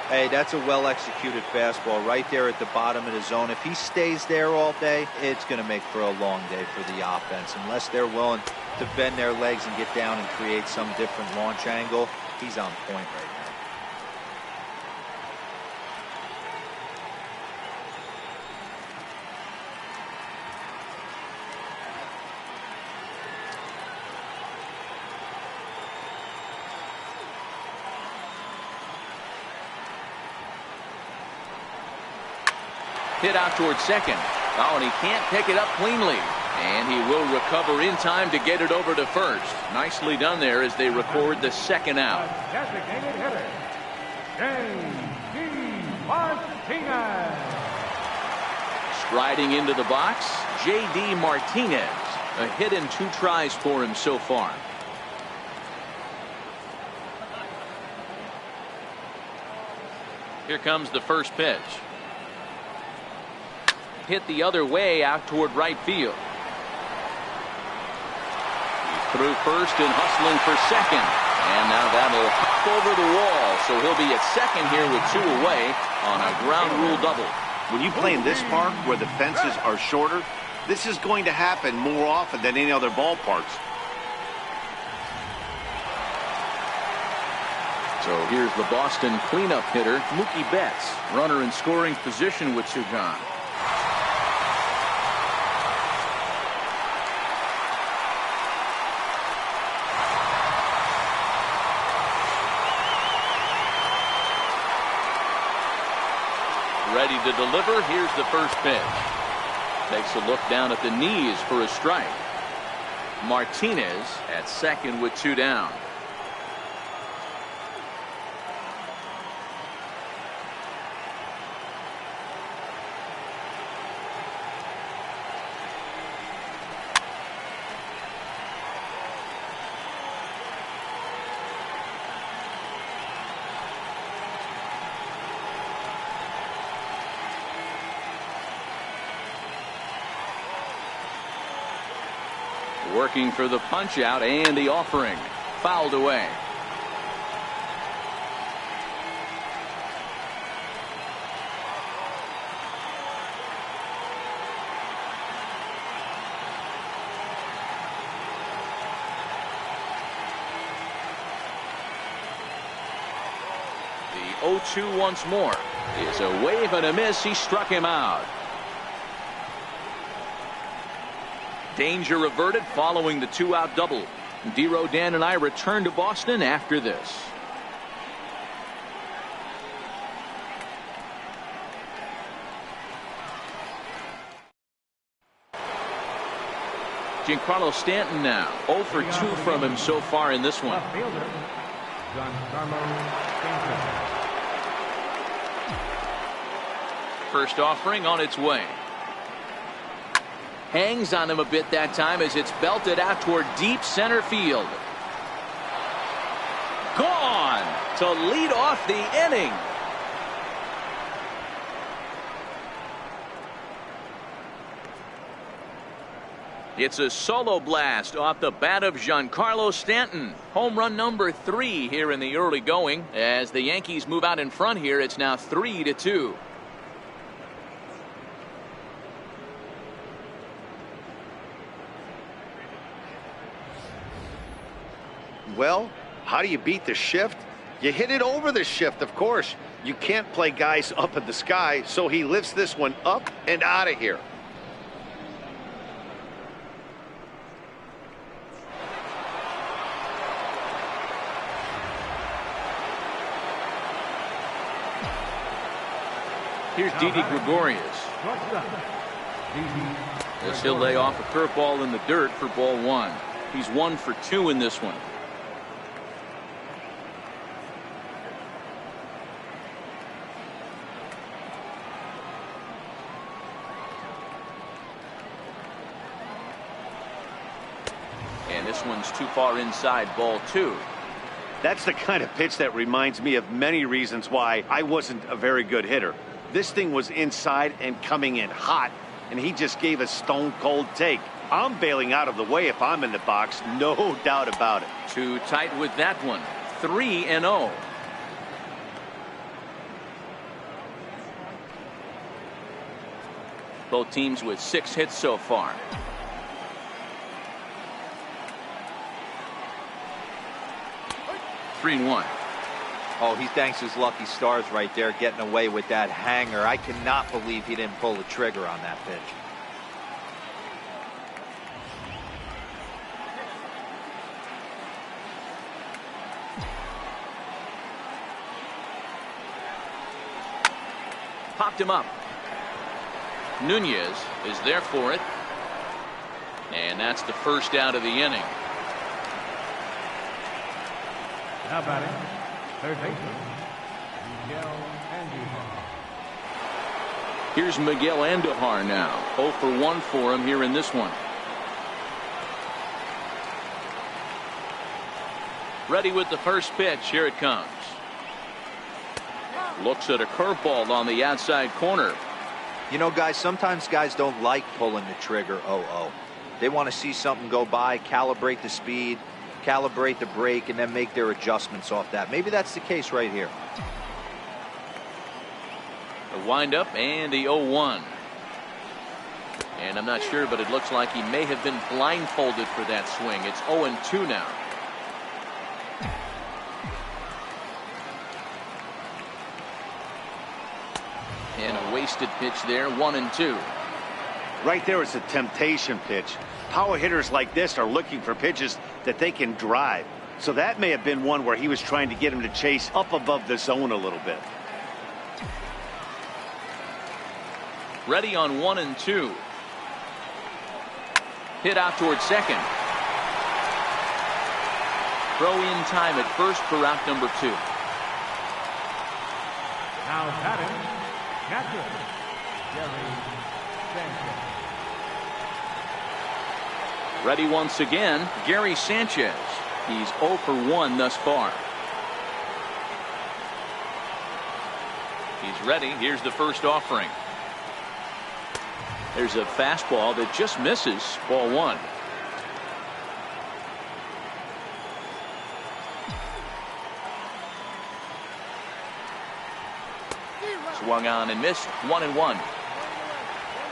Hey, that's a well-executed fastball right there at the bottom of the zone. If he stays there all day, it's going to make for a long day for the offense. Unless they're willing to bend their legs and get down and create some different launch angle, he's on point right now. Hit out towards second. Oh, and he can't pick it up cleanly. And he will recover in time to get it over to first. Nicely done there as they record the second out. Designated hitter, J.D. Martinez. Striding into the box, J.D. Martinez. A hit and 2 tries for him so far. Here comes the first pitch. Hit the other way out toward right field. He's through first and hustling for second. And now that'll hop over the wall. So he'll be at second here with 2 away on a ground rule double. When you play in this park where the fences are shorter, this is going to happen more often than any other ballparks. So here's the Boston cleanup hitter, Mookie Betts. Runner in scoring position with 2 gone. Ready to deliver. Here's the first pitch. Takes a look down at the knees for a strike. Martinez at second with 2 down. Working for the punch out and the offering. Fouled away. The 0-2 once more. Is a wave and a miss. He struck him out. Danger averted following the 2-out double. D-Row, Dan, and I return to Boston after this. Giancarlo Stanton now 0 for 2 from him so far in this one. Left fielder, Giancarlo Stanton. First offering on its way. Hangs on him a bit that time as it's belted out toward deep center field. Gone to lead off the inning. It's a solo blast off the bat of Giancarlo Stanton. Home run number 3 here in the early going. As the Yankees move out in front here, it's now 3-2. Well, how do you beat the shift? You hit it over the shift, of course. You can't play guys up in the sky, so he lifts this one up and out of here. Here's Didi Gregorius. As he'll lay off a curveball in the dirt for ball 1. He's 1 for 2 in this one. And this one's too far inside, ball 2. That's the kind of pitch that reminds me of many reasons why I wasn't a very good hitter. This thing was inside and coming in hot, and he just gave a stone-cold take. I'm bailing out of the way if I'm in the box, no doubt about it. Too tight with that one. 3-0. Both teams with 6 hits so far. Three and 1. Oh, he thanks his lucky stars right there, getting away with that hanger. I cannot believe he didn't pull the trigger on that pitch. Popped him up. Nunez is there for it. And that's the first out of the inning. Now batting, third baseman, Miguel Andujar. Here's Miguel Andujar now. 0 for 1 for him here in this one. Ready with the first pitch. Here it comes. Looks at a curveball on the outside corner. You know, guys, sometimes guys don't like pulling the trigger. They want to see something go by, calibrate the speed, calibrate the brake, and then make their adjustments off that. Maybe that's the case right here. A windup and the 0-1. And I'm not sure, but it looks like he may have been blindfolded for that swing. It's 0-2 now. And a wasted pitch there, 1-2. Right there is a temptation pitch. Power hitters like this are looking for pitches that they can drive. So that may have been one where he was trying to get him to chase up above the zone a little bit. Ready on 1-2. Hit out towards second. Throw in time at first for out number 2. Now batting, catcher, Gary Sanchez. Ready once again, Gary Sanchez. He's 0 for 1 thus far. He's ready. Here's the first offering. There's a fastball that just misses, ball 1. Swung on and missed, 1-1.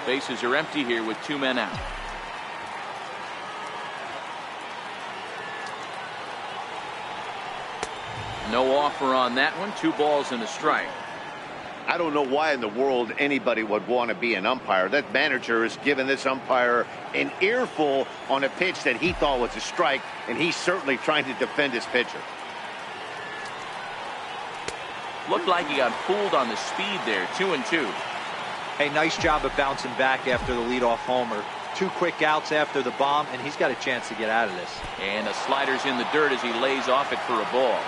Bases are empty here with 2 men out. No offer on that one. 2 balls and a strike. I don't know why in the world anybody would want to be an umpire. That manager has given this umpire an earful on a pitch that he thought was a strike, and he's certainly trying to defend his pitcher. Looked like he got fooled on the speed there. 2-2. Hey, nice job of bouncing back after the leadoff homer. 2 quick outs after the bomb, and he's got a chance to get out of this. And the slider's in the dirt as he lays off it for a ball.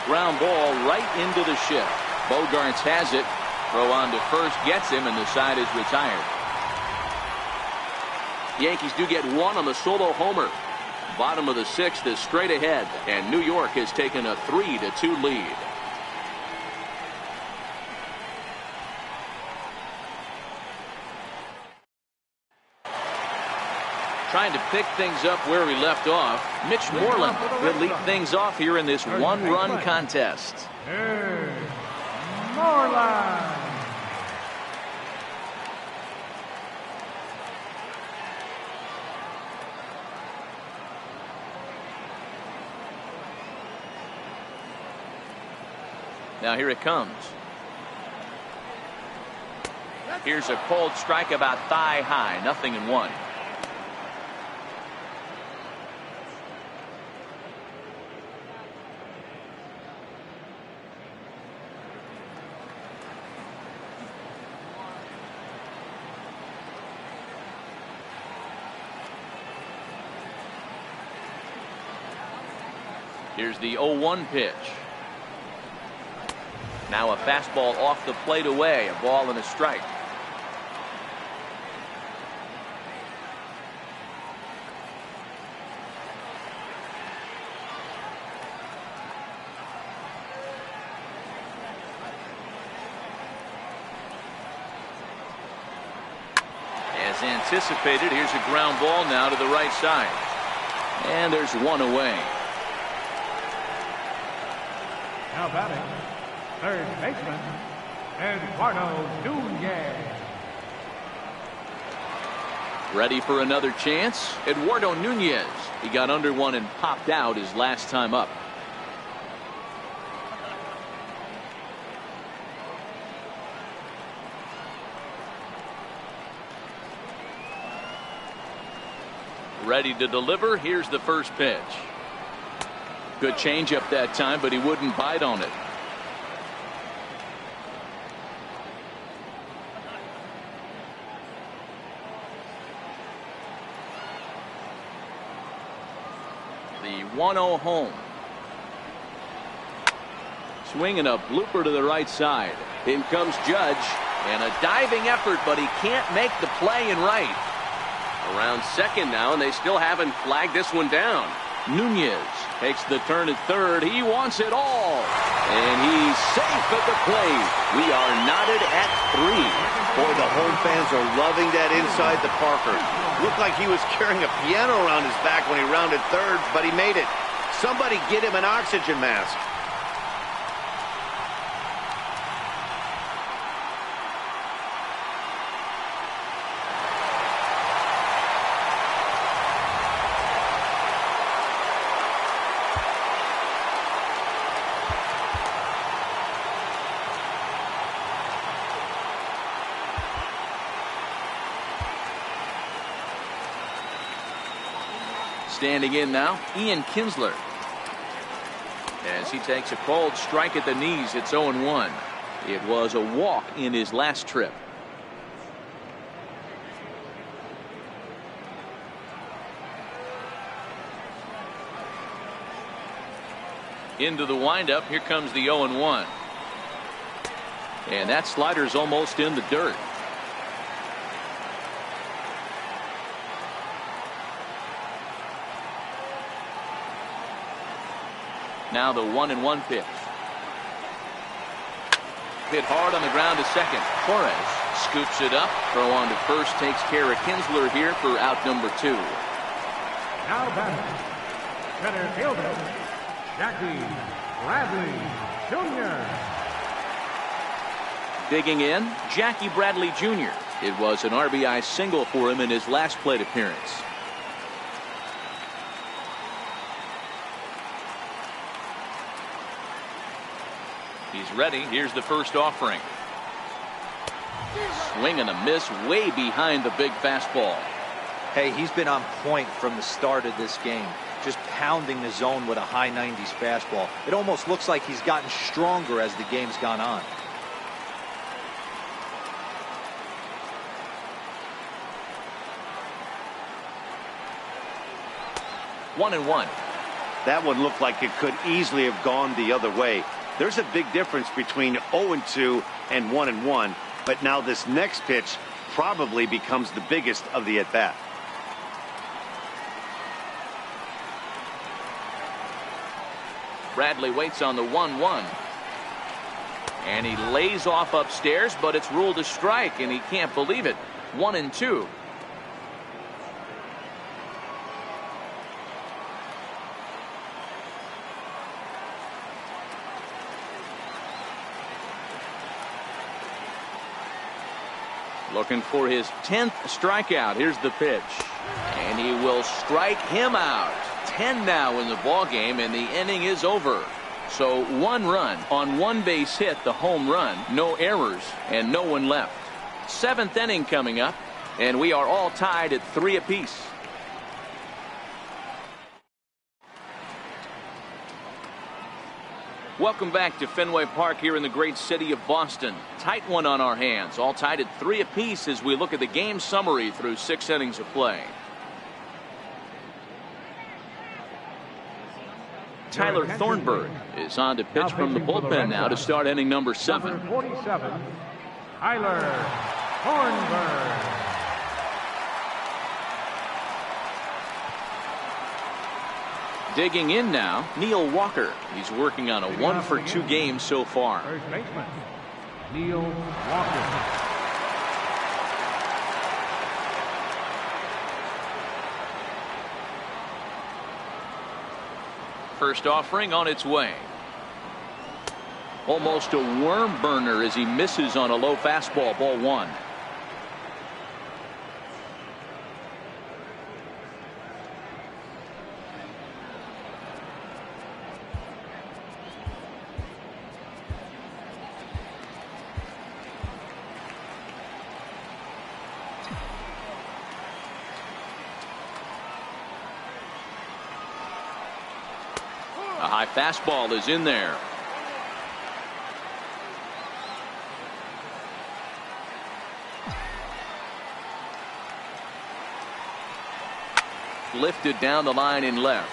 Ground ball right into the shift. Bogarts has it. Throw on to first gets him, and the side is retired. Yankees do get one on the solo homer. Bottom of the 6th is straight ahead, and New York has taken a 3-2 lead. Trying to pick things up where we left off. Mitch Moreland will lead things off here in this 1-run contest. Moreland. Now here it comes. Here's a cold strike about thigh high. 0-1. Here's the 0-1 pitch. Now a fastball off the plate away. A ball and a strike. As anticipated, here's a ground ball now to the right side. And there's one away. Now batting, third baseman, Eduardo Nunez. Ready for another chance. Eduardo Nunez. He got under one and popped out his last time up. Ready to deliver. Here's the first pitch. Good changeup that time, but he wouldn't bite on it. The 1-0 home. Swinging a blooper to the right side. In comes Judge, and a diving effort, but he can't make the play in right. Around second now, and they still haven't flagged this one down. Nunez takes the turn at third. He wants it all. And he's safe at the plate. We are knotted at 3. Boy, the home fans are loving that inside the Parker. Looked like he was carrying a piano around his back when he rounded third, but he made it. Somebody get him an oxygen mask. Standing in now, Ian Kinsler. As he takes a cold strike at the knees, it's 0-1. It was a walk in his last trip. Into the windup, here comes the 0-1. And that slider's almost in the dirt. Now the 1-1 pitch. Hit hard on the ground to second. Torres scoops it up. Throw on to first. Takes care of Kinsler here for out number 2. Now batting, center fielder, Jackie Bradley Jr. Digging in, Jackie Bradley Jr. It was an RBI single for him in his last plate appearance. He's ready. Here's the first offering. Swing and a miss way behind the big fastball. Hey, he's been on point from the start of this game. Just pounding the zone with a high 90s fastball. It almost looks like he's gotten stronger as the game's gone on. One and one. That one looked like it could easily have gone the other way. There's a big difference between 0-2 and 1-1, but now this next pitch probably becomes the biggest of the at-bat. Bradley waits on the 1-1. And he lays off upstairs, but it's ruled a strike, and he can't believe it. 1-2. Looking for his 10th strikeout. Here's the pitch. And he will strike him out. 10 now in the ball game, and the inning is over. So 1 run on 1 base hit, the home run, no errors, and no one left. 7th inning coming up, and we are all tied at 3 apiece. Welcome back to Fenway Park here in the great city of Boston. Tight one on our hands, all tied at 3 apiece as we look at the game summary through 6 innings of play. Tyler Thornburg is on to pitch from the bullpen now to start inning number 7. Number 47, Tyler Thornburg. Digging in now, Neil Walker. He's working on a 1-for-2 game so far. First baseman, Neil Walker. First offering on its way. Almost a worm burner as he misses on a low fastball. Ball 1. A high fastball is in there. Lifted down the line in left.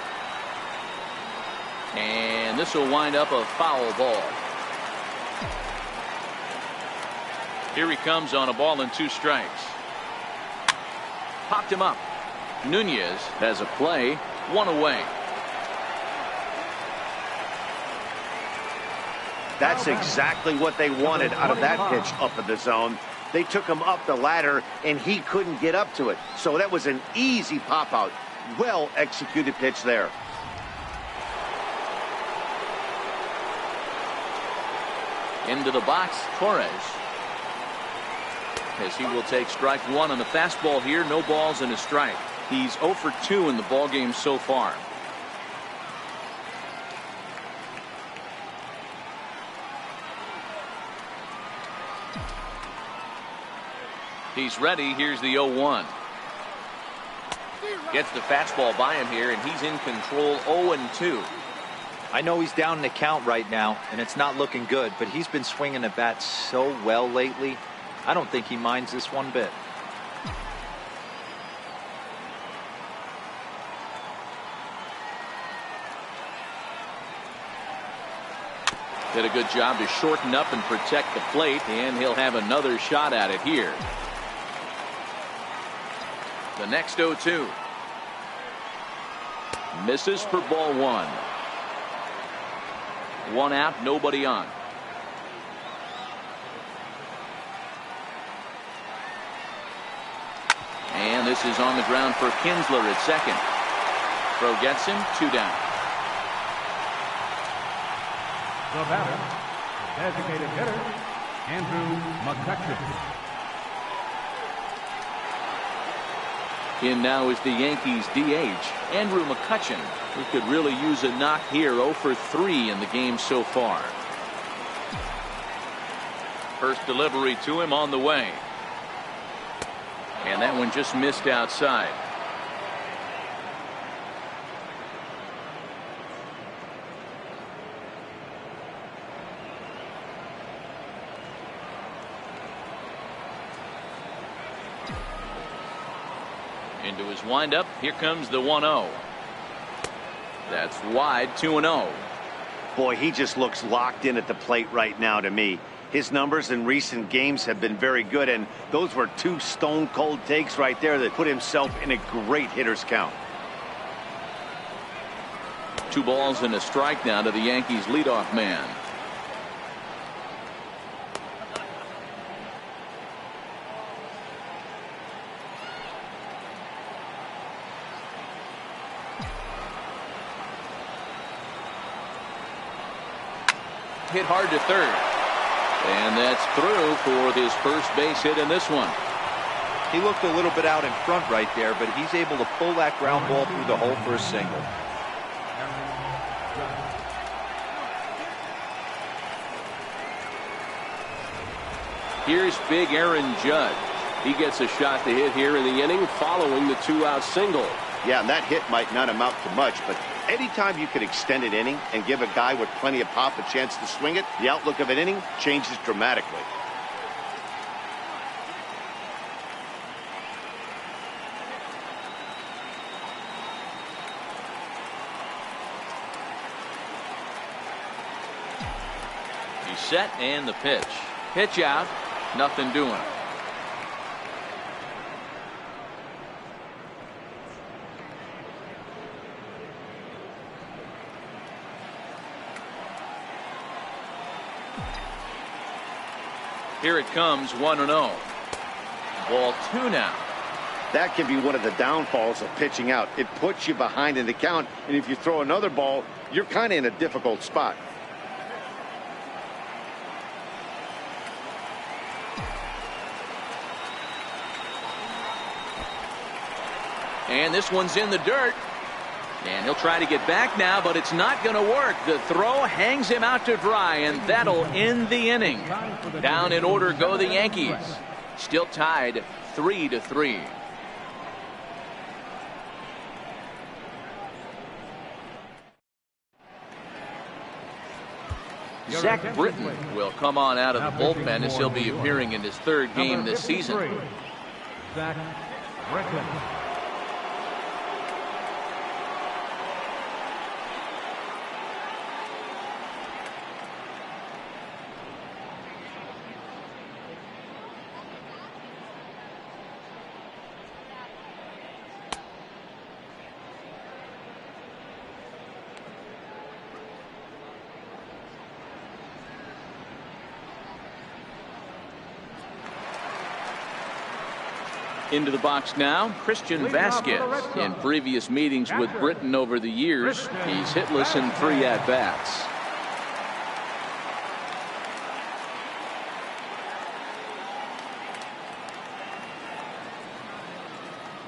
And this will wind up a foul ball. Here he comes on a ball and 2 strikes. Popped him up. Nunez has a play, 1 away. That's exactly what they wanted out of that pitch up in the zone. They took him up the ladder, and he couldn't get up to it. So that was an easy pop-out. Well-executed pitch there. Into the box, Torres. As he will take strike 1 on the fastball here. No balls and a strike. He's 0 for 2 in the ballgame so far. He's ready. Here's the 0-1. Gets the fastball by him here, and he's in control. 0-2. I know he's down in the count right now, and it's not looking good, but he's been swinging the bat so well lately. I don't think he minds this one bit. Did a good job to shorten up and protect the plate, and he'll have another shot at it here. The next 0-2. Misses for ball 1. 1 out, nobody on. And this is on the ground for Kinsler at second. Throw gets him, 2 down. The batter, designated hitter, Andrew McCutchen. In now is the Yankees DH, Andrew McCutchen, who could really use a knock here. 0 for 3 in the game so far. First delivery to him on the way. And that one just missed outside. Into his windup. Here comes the 1-0. That's wide. 2-0. Boy, he just looks locked in at the plate right now to me. His numbers in recent games have been very good, and those were two stone-cold takes right there that put himself in a great hitter's count. 2 balls and a strike now to the Yankees leadoff man. Hit hard to third. And that's through for his first base hit in this one. He looked a little bit out in front right there, but he's able to pull that ground ball through the hole for a single. Here's big Aaron Judge. He gets a shot to hit here in the inning following the 2-out single. Yeah, and that hit might not amount to much, but anytime you can extend an inning and give a guy with plenty of pop a chance to swing it, the outlook of an inning changes dramatically. He's set and the pitch. Pitch out. Nothing doing. Here it comes, 1-0. Ball 2 now. That can be one of the downfalls of pitching out. It puts you behind in the count, and if you throw another ball, you're kind of in a difficult spot. And this one's in the dirt. And he'll try to get back now, but it's not going to work. The throw hangs him out to dry, and that'll end the inning. Down in order go the Yankees. Still tied 3-3. Zach Britton will come on out of the bullpen as he'll be appearing in his 3rd game this season. Zach Britton. Into the box now, Christian Vasquez. In previous meetings with Britton over the years, he's hitless in 3 at-bats.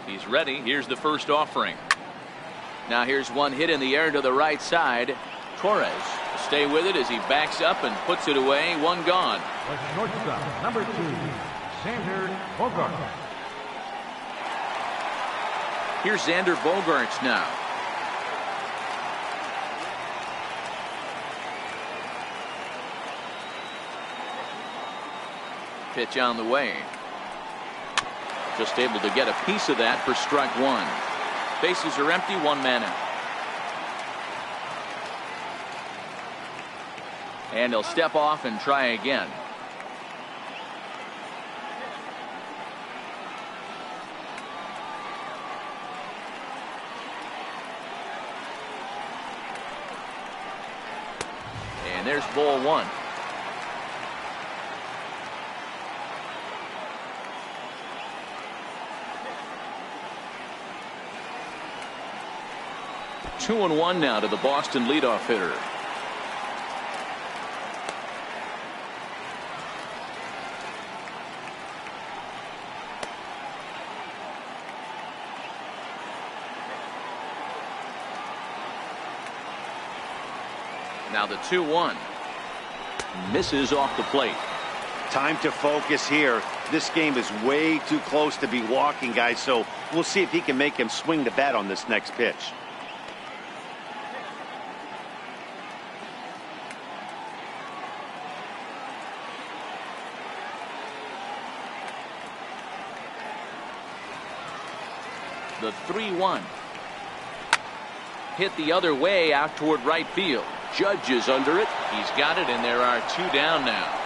He's ready. Here's the first offering. Now here's one hit in the air to the right side. Torres will stay with it as he backs up and puts it away. 1 gone. Shortstop, number 2, Xander Bogaerts. Here's Xander Bogaerts now. Pitch on the way. Just able to get a piece of that for strike 1. Bases are empty, 1 man out. And he'll step off and try again. And there's ball 1. Two and 1 now to the Boston leadoff hitter. Now the 2-1. Misses off the plate. Time to focus here. This game is way too close to be walking, guys, so we'll see if he can make him swing the bat on this next pitch. The 3-1. Hit the other way out toward right field. Judge is under it. He's got it, and there are 2 down now.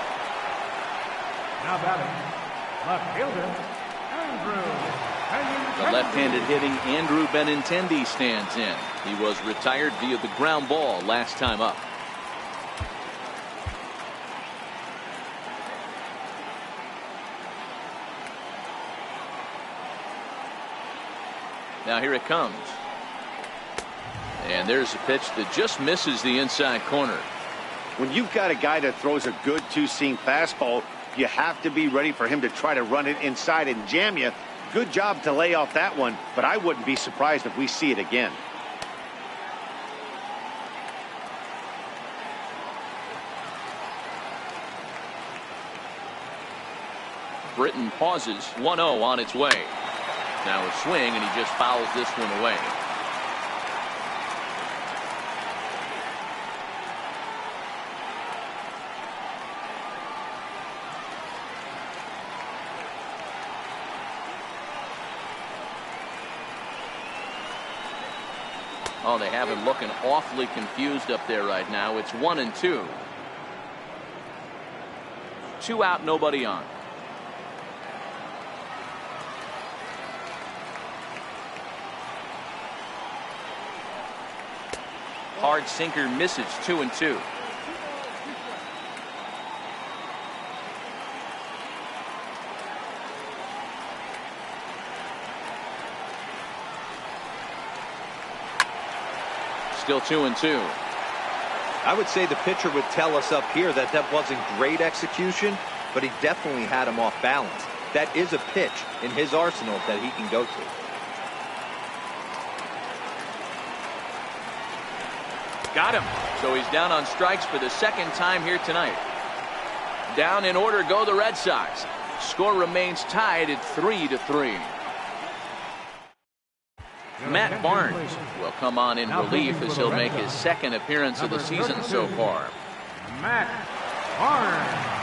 Now batting, left fielder, Andrew. The left-handed hitting Andrew Benintendi stands in. He was retired via the ground ball last time up. Now here it comes. And there's a pitch that just misses the inside corner. When you've got a guy that throws a good two-seam fastball, you have to be ready for him to try to run it inside and jam you. Good job to lay off that one, but I wouldn't be surprised if we see it again. Britton pauses. 1-0 on its way. Now a swing, and he just fouls this one away. Oh, they have him looking awfully confused up there right now. It's 1-2. 2 out, nobody on. Hard sinker misses. 2-2. Still 2-2. I would say the pitcher would tell us up here that that wasn't great execution, but he definitely had him off balance. That is a pitch in his arsenal that he can go to. Got him. So he's down on strikes for the second time here tonight. Down in order go the Red Sox. Score remains tied at 3-3. Matt Barnes will come on in relief as he'll make his second appearance of the season so far. Matt Barnes.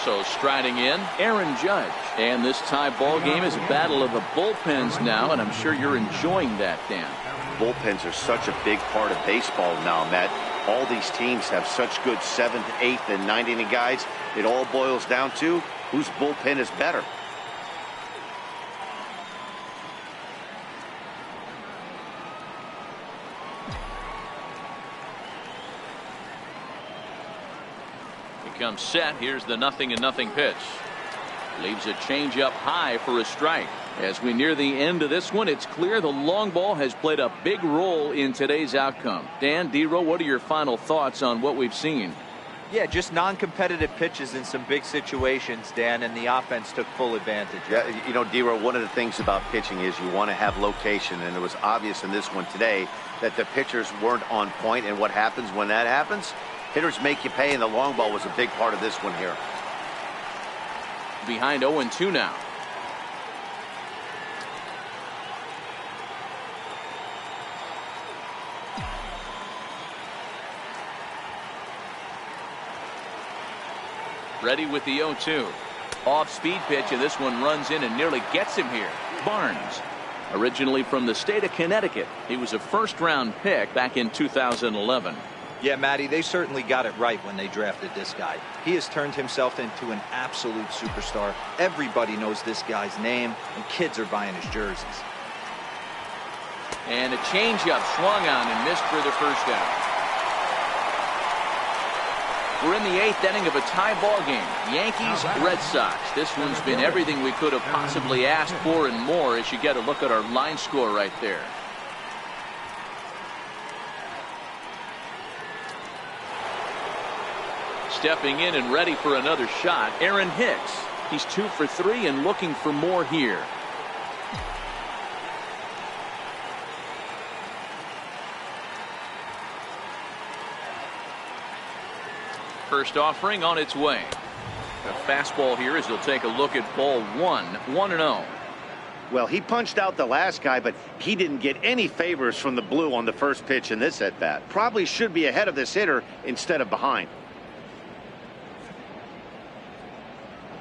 So striding in, Aaron Judge. And this tie ball game is a battle of the bullpens now, and I'm sure you're enjoying that, Dan. Bullpens are such a big part of baseball now, Matt. All these teams have such good 7th, 8th, and 9th inning guys. It all boils down to whose bullpen is better. Comes set. Here's the 0-0 pitch. Leaves a changeup high for a strike. As we near the end of this one, it's clear the long ball has played a big role in today's outcome. Dan, D-Row, what are your final thoughts on what we've seen? Yeah, just non-competitive pitches in some big situations, Dan, and the offense took full advantage. Yeah, you know, D-Row, one of the things about pitching is you want to have location, and it was obvious in this one today that the pitchers weren't on point, and what happens when that happens? Hitters make you pay, and the long ball was a big part of this one here. Behind 0-2 now. Ready with the 0-2. Off-speed pitch, and this one runs in and nearly gets him here. Barnes, originally from the state of Connecticut. He was a first-round pick back in 2011. Yeah, Matty, they certainly got it right when they drafted this guy. He has turned himself into an absolute superstar. Everybody knows this guy's name, and kids are buying his jerseys. And a changeup swung on and missed for the first out. We're in the 8th inning of a tie ball game. Yankees, Red Sox. This one's been everything we could have possibly asked for and more as you get a look at our line score right there. Stepping in and ready for another shot, Aaron Hicks. He's 2 for 3 and looking for more here. First offering on its way. A fastball here as he'll take a look at ball 1. 1-0. Well, he punched out the last guy, but he didn't get any favors from the blue on the first pitch in this at-bat. Probably should be ahead of this hitter instead of behind.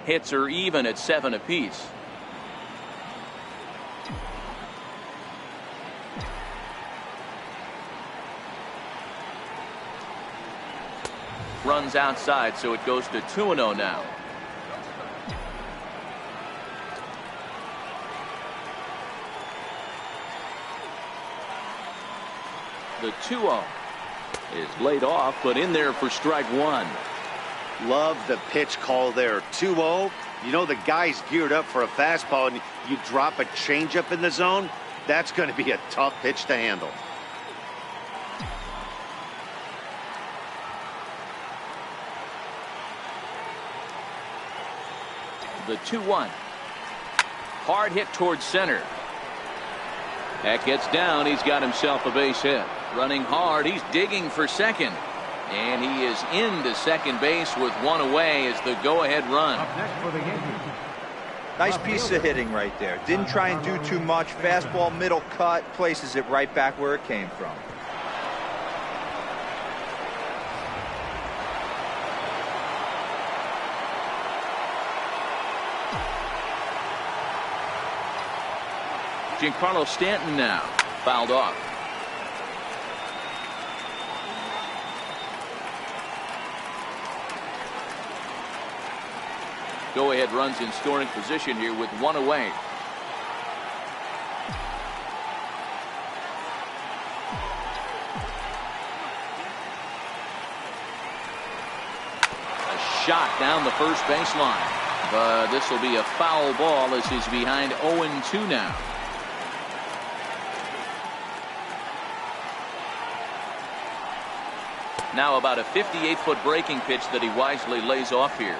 Hits are even at 7 apiece. Runs outside, so it goes to 2-0 now. The 2-0 is laid off, but in there for strike one. Love the pitch call there. 2-0. You know the guy's geared up for a fastball, and you drop a changeup in the zone. That's going to be a tough pitch to handle. The 2-1. Hard hit towards center. That gets down. He's got himself a base hit. Running hard. He's digging for second. And he is into second base with one away as the go-ahead run. Up next for the Yankees. Nice piece of hitting right there. Didn't try and do too much. Fastball, middle cut, places it right back where it came from. Giancarlo Stanton now fouled off. Go-ahead runs in scoring position here with one away. A shot down the first baseline, but this will be a foul ball as he's behind 0-2 now. Now about a 58-foot breaking pitch that he wisely lays off here.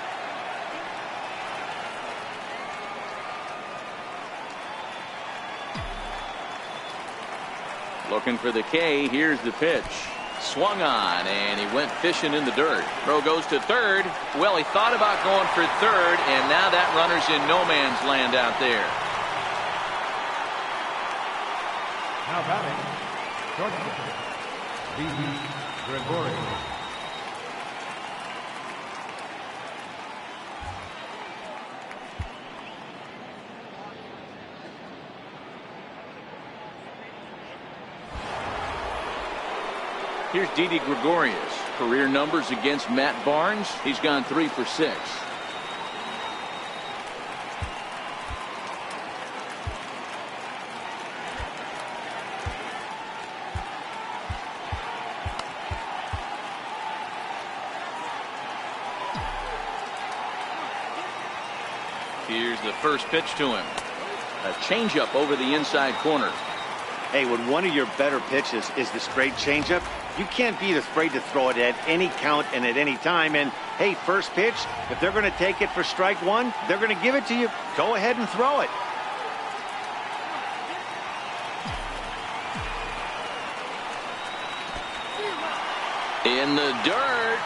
Looking for the K. Here's the pitch. Swung on, and he went fishing in the dirt. Throw goes to third. Well, he thought about going for third, and now that runner's in no man's land out there. Now batting, shortstop, Gregorius. Here's Didi Gregorius. Career numbers against Matt Barnes. He's gone 3 for 6. Here's the first pitch to him. A changeup over the inside corner. Hey, when one of your better pitches is the straight changeup, you can't be afraid to throw it at any count and at any time. And, hey, first pitch, if they're going to take it for strike one, they're going to give it to you. Go ahead and throw it. In the dirt.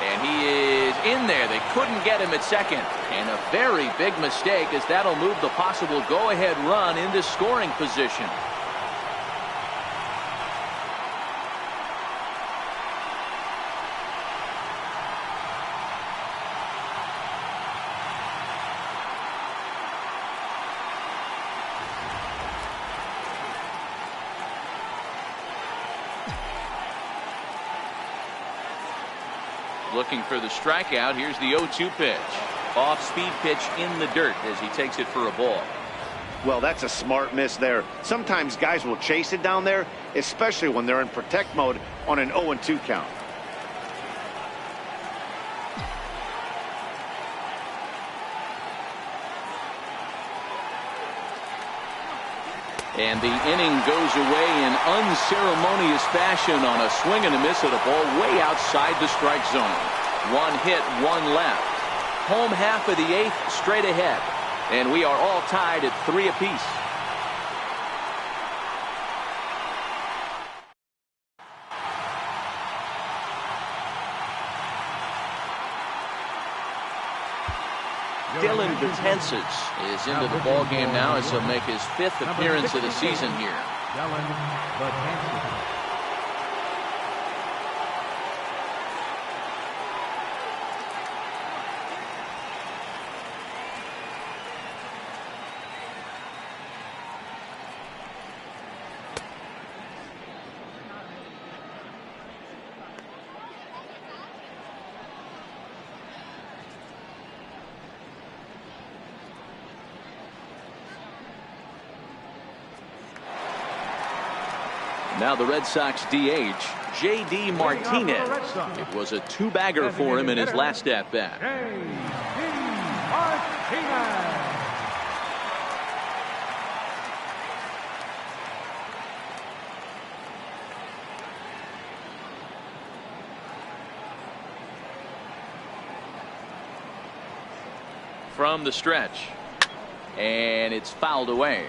And he is in there. They couldn't get him at second. And a very big mistake, as that'll move the possible go-ahead run into scoring position. Looking for the strikeout. Here's the 0-2 pitch. Off-speed pitch in the dirt as he takes it for a ball. Well, that's a smart miss there. Sometimes guys will chase it down there, especially when they're in protect mode on an 0-2 count. And the inning goes away in unceremonious fashion on a swing and a miss at a ball way outside the strike zone. One hit, one left. Home half of the 8th straight ahead. And we are all tied at 3 apiece. Dylan Betances is into the ball game now as he'll make his 5th appearance of the season here. Dylan Betances. Now the Red Sox DH, J.D. Martinez. It was a two-bagger for him in his last at-bat. J.D. Martinez. From the stretch, and it's fouled away.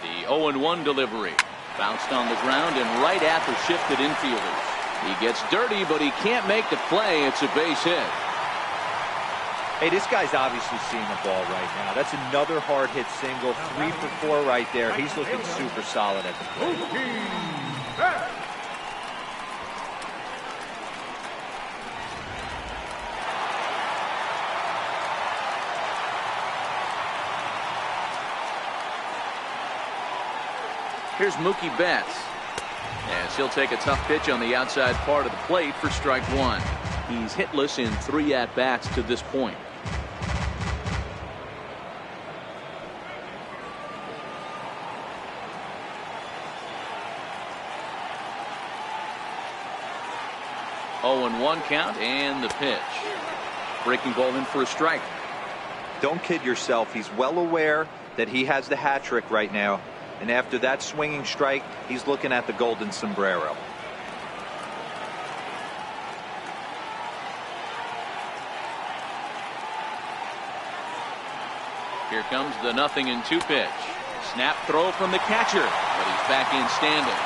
The 0-1 delivery bounced on the ground and right at the shifted infielders. He gets dirty, but he can't make the play. It's a base hit. Hey, this guy's obviously seeing the ball right now. That's another hard hit single. 3 for 4 right there. He's looking super solid at the plate. Here's Mookie Betts, as he'll take a tough pitch on the outside part of the plate for strike 1. He's hitless in 3 at-bats to this point. Oh, and 1 count, and the pitch. Breaking ball in for a strike. Don't kid yourself. He's well aware that he has the hat trick right now. And after that swinging strike, he's looking at the golden sombrero. Here comes the 0-2 pitch. Snap throw from the catcher, but he's back in standing.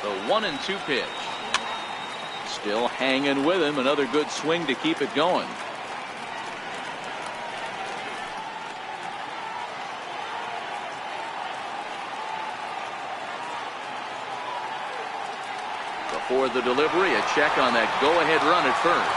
The 1-2 pitch. Still hanging with him. Another good swing to keep it going. Before the delivery, a check on that go-ahead run at first.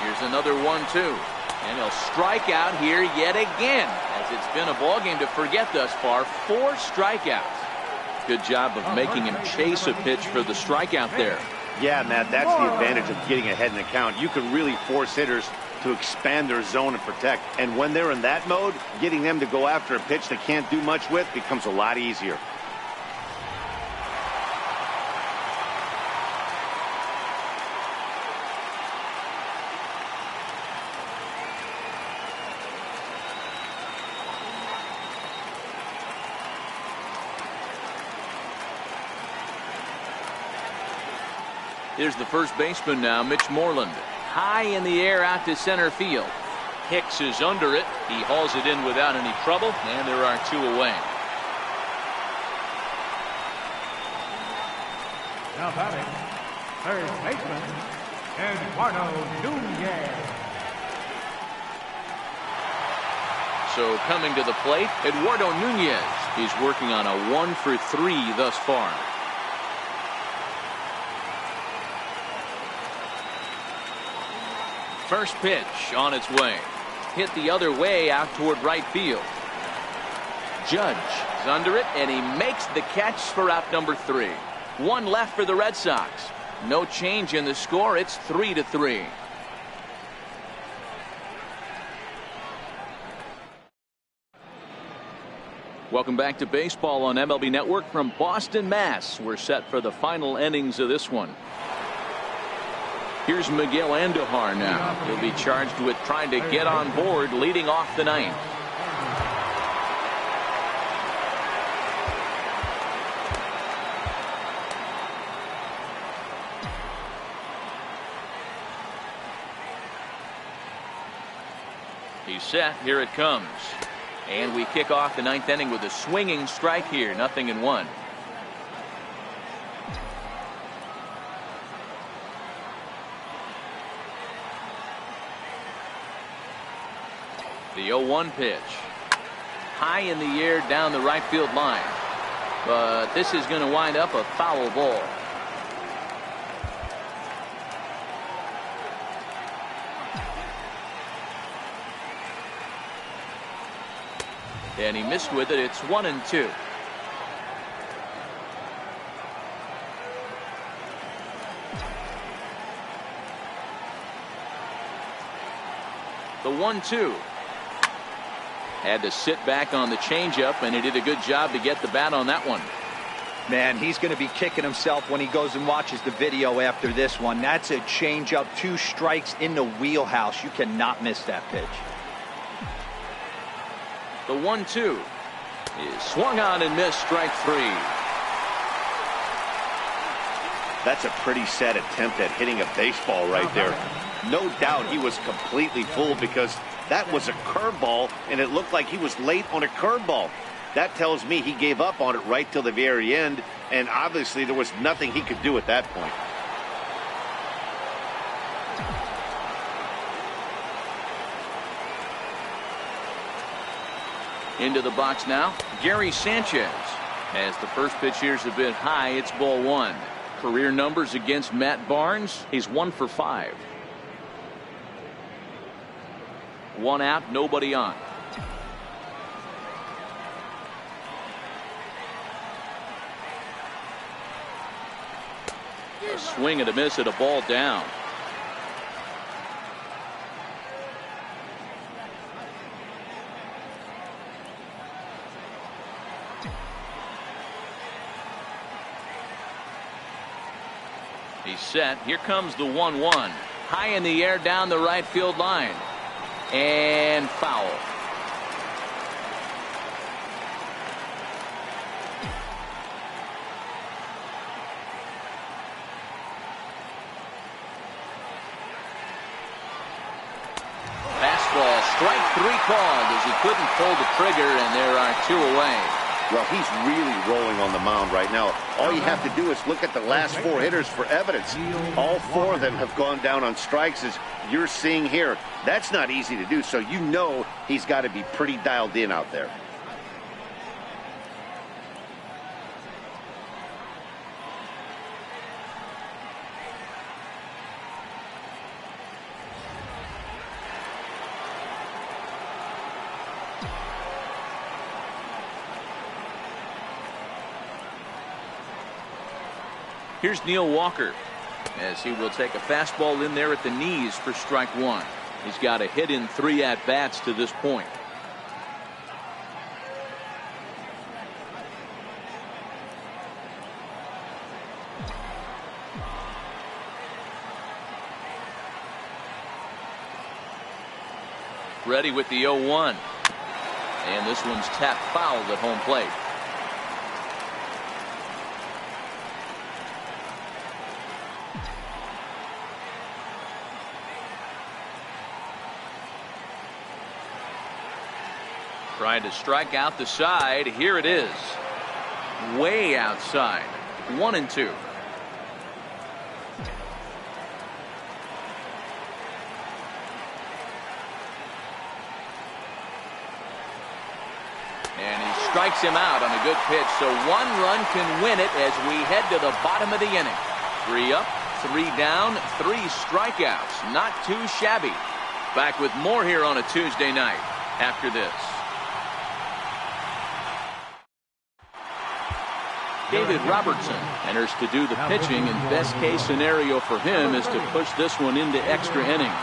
Here's another 1-2. And he'll strike out here yet again, as it's been a ballgame to forget thus far. 4 strikeouts. Good job of making him chase a pitch for the strikeout there. Yeah, Matt, that's the advantage of getting ahead in the count. You can really force hitters to expand their zone and protect. And when they're in that mode, getting them to go after a pitch they can't do much with becomes a lot easier. Here's the first baseman now, Mitch Moreland. High in the air out to center field. Hicks is under it. He hauls it in without any trouble, and there are 2 away. Now batting, third baseman, Eduardo Nunez. So coming to the plate, Eduardo Nunez. He's working on a 1 for 3 thus far. First pitch on its way. Hit the other way out toward right field. Judge is under it, and he makes the catch for out number 3. 1 left for the Red Sox. No change in the score. It's 3-3. Welcome back to baseball on MLB Network from Boston, Mass. We're set for the final innings of this one. Here's Miguel Andujar now. He'll be charged with trying to get on board leading off the 9th. He's set. Here it comes. And we kick off the 9th inning with a swinging strike here. 0-1. The 0-1 pitch. High in the air down the right field line. But this is going to wind up a foul ball. And he missed with it. It's 1-2. The 1-2. Had to sit back on the changeup, and he did a good job to get the bat on that one. Man, he's going to be kicking himself when he goes and watches the video after this one. That's a changeup, 2 strikes in the wheelhouse. You cannot miss that pitch. The 1-2 is swung on and missed, strike 3. That's a pretty sad attempt at hitting a baseball right there. No doubt he was completely fooled because that was a curveball, and it looked like he was late on a curveball. That tells me he gave up on it right till the very end, and obviously there was nothing he could do at that point. Into the box now, Gary Sanchez. As the first pitch here's a bit high, it's ball 1. Career numbers against Matt Barnes, he's 1 for 5. 1 out, nobody on. A swing and a miss at a ball down. He's set. Here comes the 1-1. High in the air down the right field line. And foul. Fastball, strike 3 called as he couldn't pull the trigger, and there are 2 away. Well, he's really rolling on the mound right now. All you have to do is look at the last 4 hitters for evidence. All 4 of them have gone down on strikes, as you're seeing here. That's not easy to do, so you know he's got to be pretty dialed in out there. Here's Neil Walker as he will take a fastball in there at the knees for strike 1. He's got a hit in 3 at-bats to this point. Ready with the 0-1. And this one's tapped foul at home plate. Trying to strike out the side. Here it is. Way outside. 1-2. And he strikes him out on a good pitch. So 1 run can win it as we head to the bottom of the inning. 3 up, 3 down, 3 strikeouts. Not too shabby. Back with more here on a Tuesday night after this. David Robertson enters to do the pitching, and best case scenario for him is to push this one into extra innings.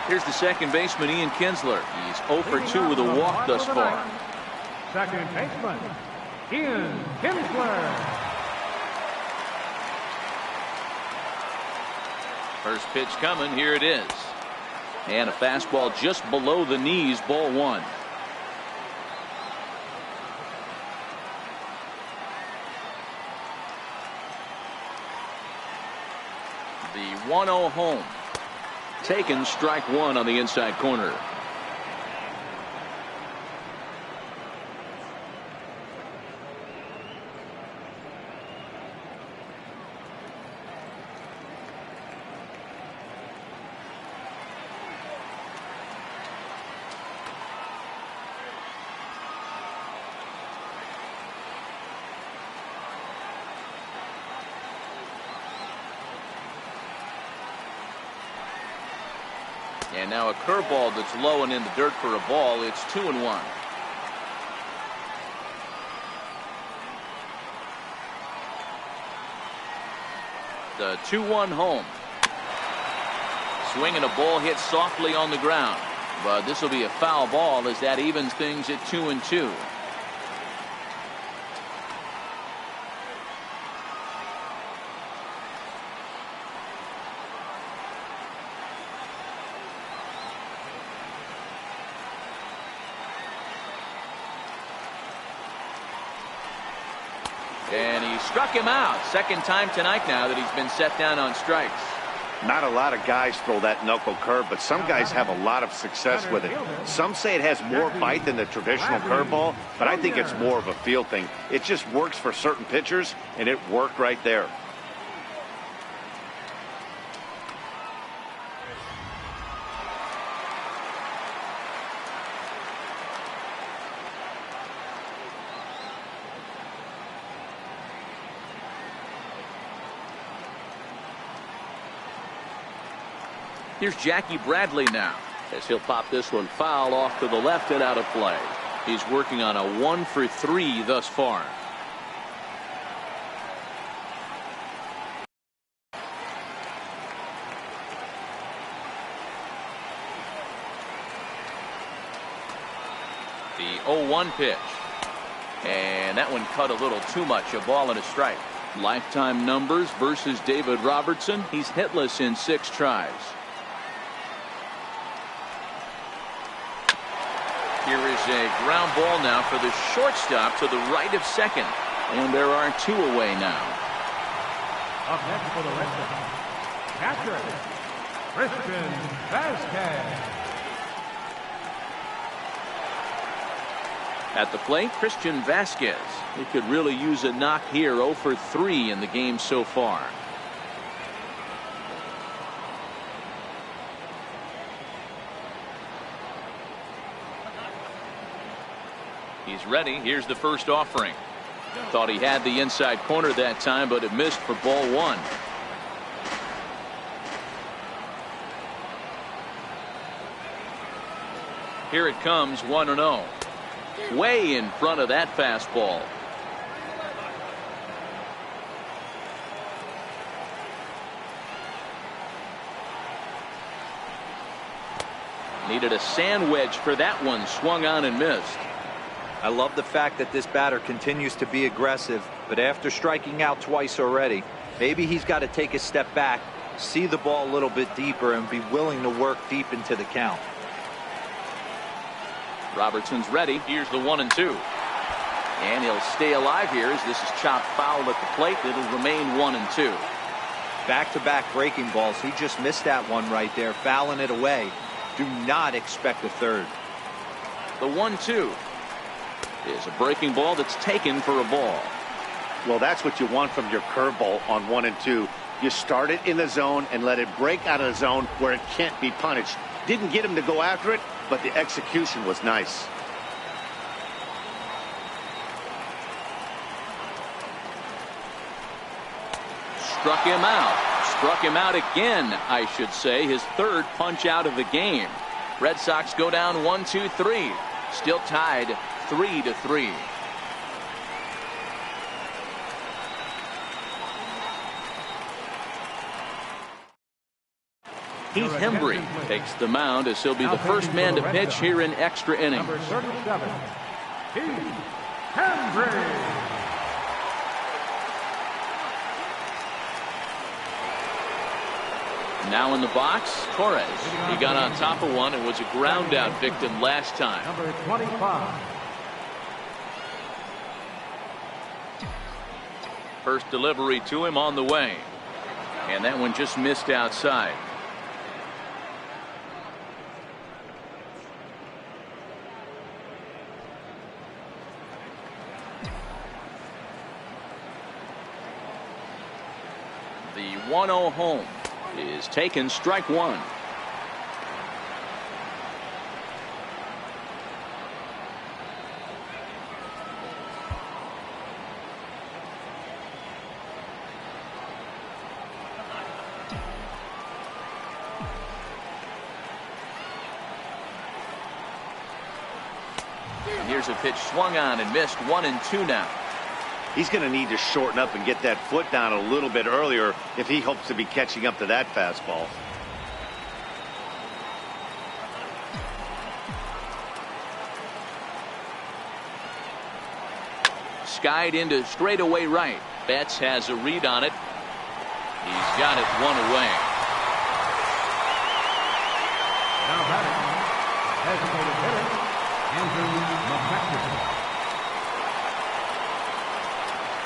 Here's the second baseman, Ian Kinsler. He's 0 for 2 with a walk thus far. Second baseman, Ian Kinsler. First pitch coming. Here it is. And a fastball just below the knees, ball one. The 1-0 home. Taken, strike one on the inside corner. And now a curveball that's low and in the dirt for a ball. It's 2-1. The 2-1 home. Swinging a ball hit softly on the ground. But this will be a foul ball as that evens things at 2-2. And he struck him out. Second time tonight now that he's been set down on strikes. Not a lot of guys throw that knuckle curve, but some guys have a lot of success with it. Some say it has more bite than the traditional curveball, but I think it's more of a feel thing. It just works for certain pitchers, and it worked right there. Here's Jackie Bradley now, as he'll pop this one foul off to the left and out of play. He's working on a 1-for-3 thus far. The 0-1 pitch. And that one cut a little too much. A ball and a strike. Lifetime numbers versus David Robertson. He's hitless in 6 tries. Here is a ground ball now for the shortstop to the right of second. And there are 2 away now. Up next for the Red Sox, catcher, Christian Vasquez. At the plate, Christian Vasquez. He could really use a knock here. 0-for-3 in the game so far. He's ready. Here's the first offering. Thought he had the inside corner that time, but it missed for ball one. Here it comes, 1-0. Way in front of that fastball. Needed a sand wedge for that one. Swung on and missed. I love the fact that this batter continues to be aggressive, but after striking out twice already, maybe he's got to take a step back, see the ball a little bit deeper, and be willing to work deep into the count. Robertson's ready. Here's the 1-2. And he'll stay alive here as this is chopped foul at the plate. It'll remain 1-2. Back-to-back breaking balls. He just missed that one right there, fouling it away. Do not expect a third. The 1-2 is a breaking ball that's taken for a ball. Well, that's what you want from your curveball on 1 and 2. You start it in the zone and let it break out of the zone where it can't be punished. Didn't get him to go after it, but the execution was nice. Struck him out. Struck him out again, I should say. His third punch out of the game. Red Sox go down 1-2-3. Still tied 3-3. Heath Hembry takes the mound as he'll be the first man to pitch here in extra innings. Number 37, Heath Hembry. Now in the box, Torres. He got on top of one and was a ground out victim last time. Number 25. First delivery to him on the way. And that one just missed outside. The 1-0 home is taken, strike one. And here's a pitch swung on and missed. 1-2 now. He's going to need to shorten up and get that foot down a little bit earlier if he hopes to be catching up to that fastball. Skied into straightaway right. Betts has a read on it. He's got it one away. Now batting, designated hitter, Andrew McCutcheon.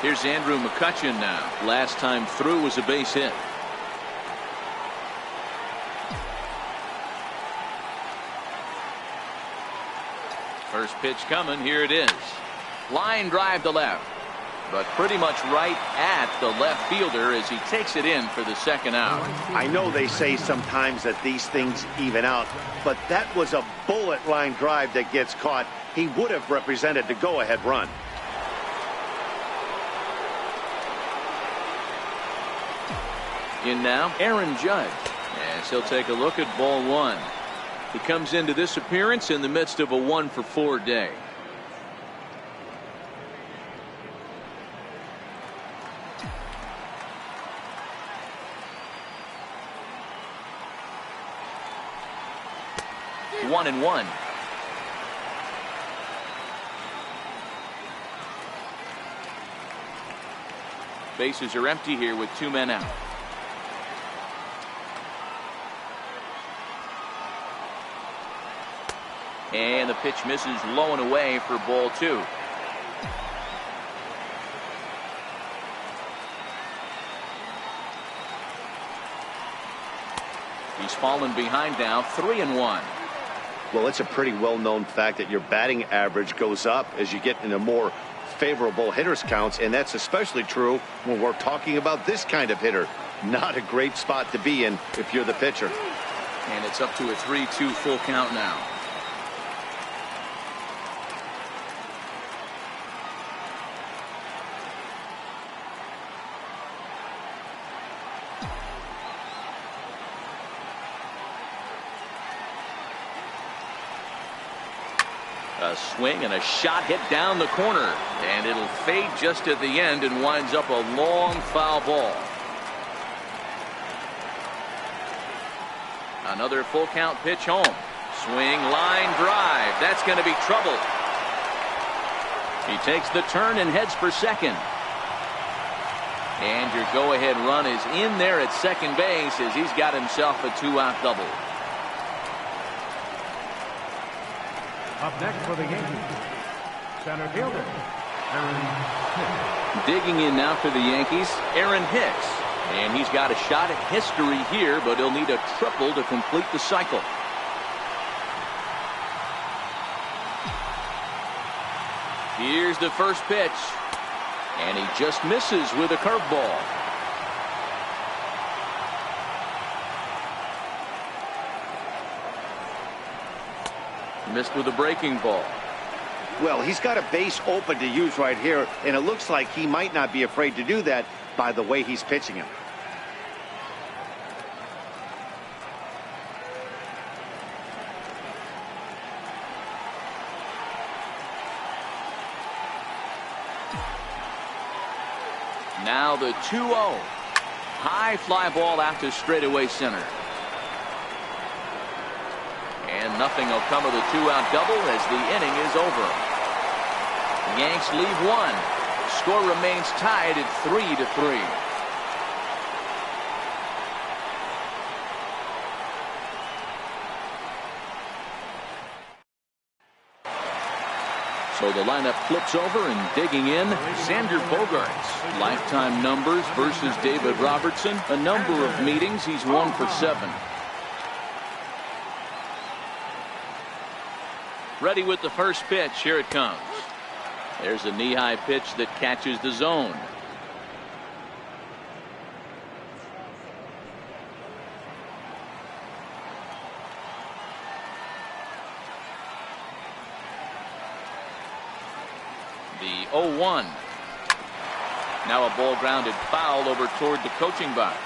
Here's Andrew McCutcheon now. Last time through was a base hit. First pitch coming. Here it is. Line drive to left, but pretty much right at the left fielder as he takes it in for the second out. I know they say sometimes that these things even out, but that was a bullet line drive that gets caught. He would have represented the go-ahead run. In now, Aaron Judge, as he'll take a look at ball one. He comes into this appearance in the midst of a 1-for-4 day. One and one. Bases are empty here with two men out. And the pitch misses low and away for ball two. He's fallen behind now, 3-1. Well, it's a pretty well-known fact that your batting average goes up as you get into more favorable hitters counts, and that's especially true when we're talking about this kind of hitter. Not a great spot to be in if you're the pitcher. And it's up to a 3-2 full count now. A swing and a shot hit down the corner, and it'll fade just at the end and winds up a long foul ball. Another full count pitch home. Swing, line drive. That's going to be trouble. He takes the turn and heads for second. And your go-ahead run is in there at second base as he's got himself a two-out double. Up next for the Yankees, center fielder, Aaron Hicks. Digging in now for the Yankees, Aaron Hicks. And he's got a shot at history here, but he'll need a triple to complete the cycle. Here's the first pitch. And he just misses with a curveball. Missed with a breaking ball. Well, he's got a base open to use right here, and it looks like he might not be afraid to do that by the way he's pitching him. Now the 2-0. High fly ball out to straightaway center. And nothing will come of the two-out double as the inning is over. The Yanks leave one. Score remains tied at 3-3. So the lineup flips over, and digging in, Xander Bogaerts. Lifetime numbers versus David Robertson. A number of meetings, he's 1 for 7. Ready with the first pitch. Here it comes. There's a knee-high pitch that catches the zone. The 0-1. Now a ball grounded foul over toward the coaching box.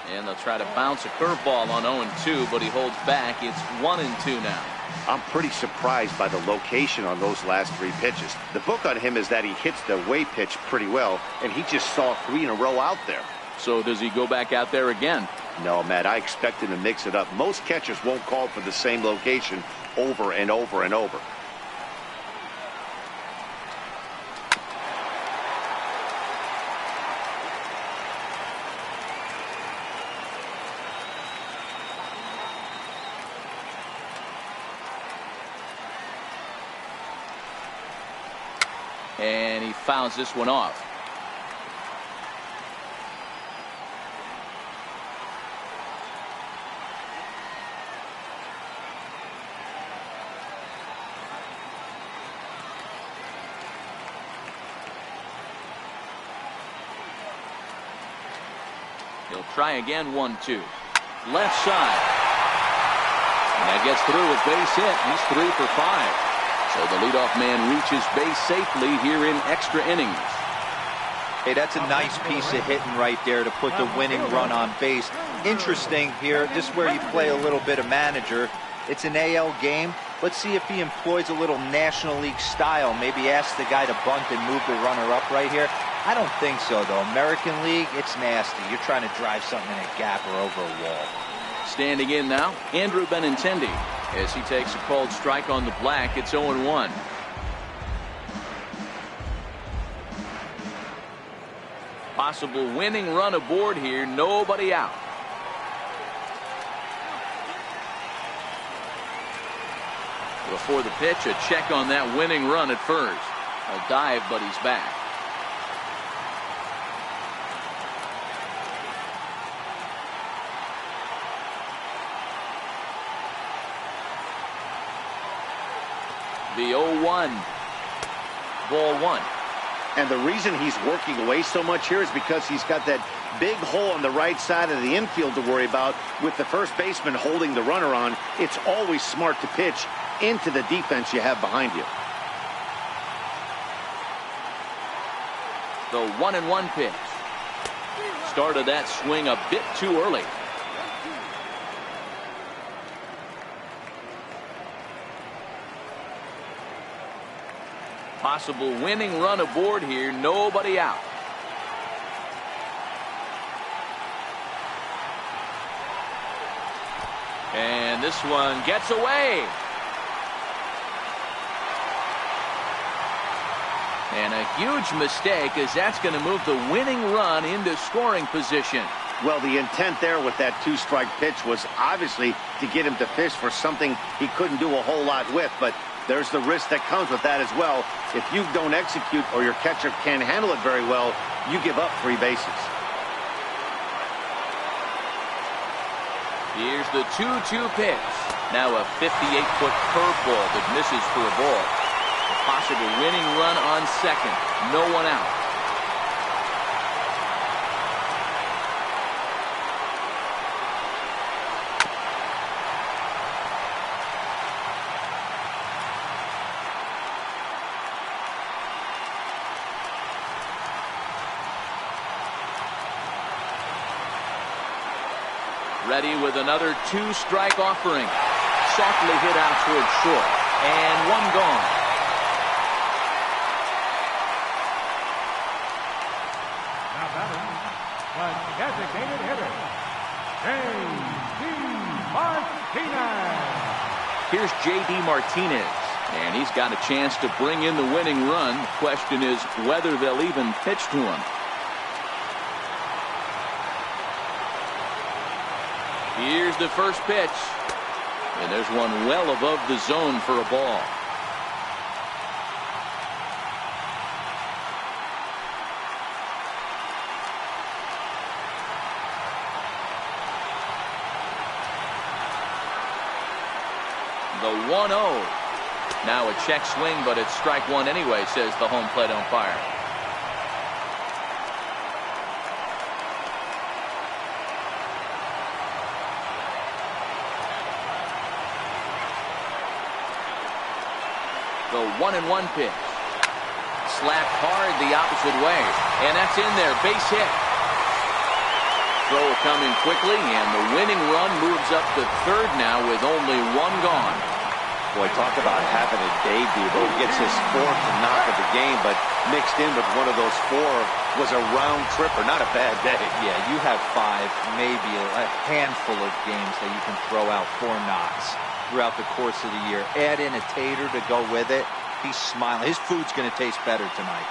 And they'll try to bounce a curveball on 0-2, but he holds back. It's 1-2 now. I'm pretty surprised by the location on those last 3 pitches. The book on him is that he hits the away pitch pretty well, and he just saw 3 in a row out there. So does he go back out there again? No, Matt, I expect him to mix it up. Most catchers won't call for the same location over and over and over. And he fouls this one off. He'll try again. 1-2. Left side. And that gets through with base hit. He's 3 for 5. So the leadoff man reaches base safely here in extra innings. Hey, that's a nice piece of hitting right there to put the winning run on base. Interesting here. This is where you play a little bit of manager. It's an AL game. Let's see if he employs a little National League style. Maybe ask the guy to bunt and move the runner up right here. I don't think so, though. American League, it's nasty. You're trying to drive something in a gap or over a wall. Standing in now, Andrew Benintendi. As he takes a called strike on the black, it's 0-1. Possible winning run aboard here, nobody out. Before the pitch, a check on that winning run at first. A dive, but he's back. The 0-1. Ball 1. And the reason he's working away so much here is because he's got that big hole on the right side of the infield to worry about with the first baseman holding the runner on. It's always smart to pitch into the defense you have behind you. The 1-1 pitch. Started that swing a bit too early. Possible winning run aboard here, nobody out. And this one gets away. And a huge mistake, as that's going to move the winning run into scoring position. Well, the intent there with that 2-strike pitch was obviously to get him to fish for something he couldn't do a whole lot with, but there's the risk that comes with that as well. If you don't execute or your catcher can't handle it very well, you give up 3 bases. Here's the 2-2 pitch. Now a 58-foot curveball that misses for a ball. A possible winning run on second. No one out. Ready with another 2-strike offering. Softly hit out towards short. And one gone. Now batting, the designated hitter, J.D. Martinez. Here's J.D. Martinez. And he's got a chance to bring in the winning run. The question is whether they'll even pitch to him. Here's the first pitch. And there's one well above the zone for a ball. The 1-0. Now a check swing, but it's strike one anyway, says the home plate umpire. The 1-1 pitch. Slapped hard the opposite way. And that's in there. Base hit. Throw coming quickly, and the winning run moves up to third now with only one gone. Boy, talk about having a day, Debo. He gets his fourth knock of the game, but mixed in with one of those four was a round tripper. Not a bad day. Yeah, you have 5, maybe a handful of games that you can throw out 4 knocks throughout the course of the year. Add in a tater to go with it. He's smiling. His food's going to taste better tonight.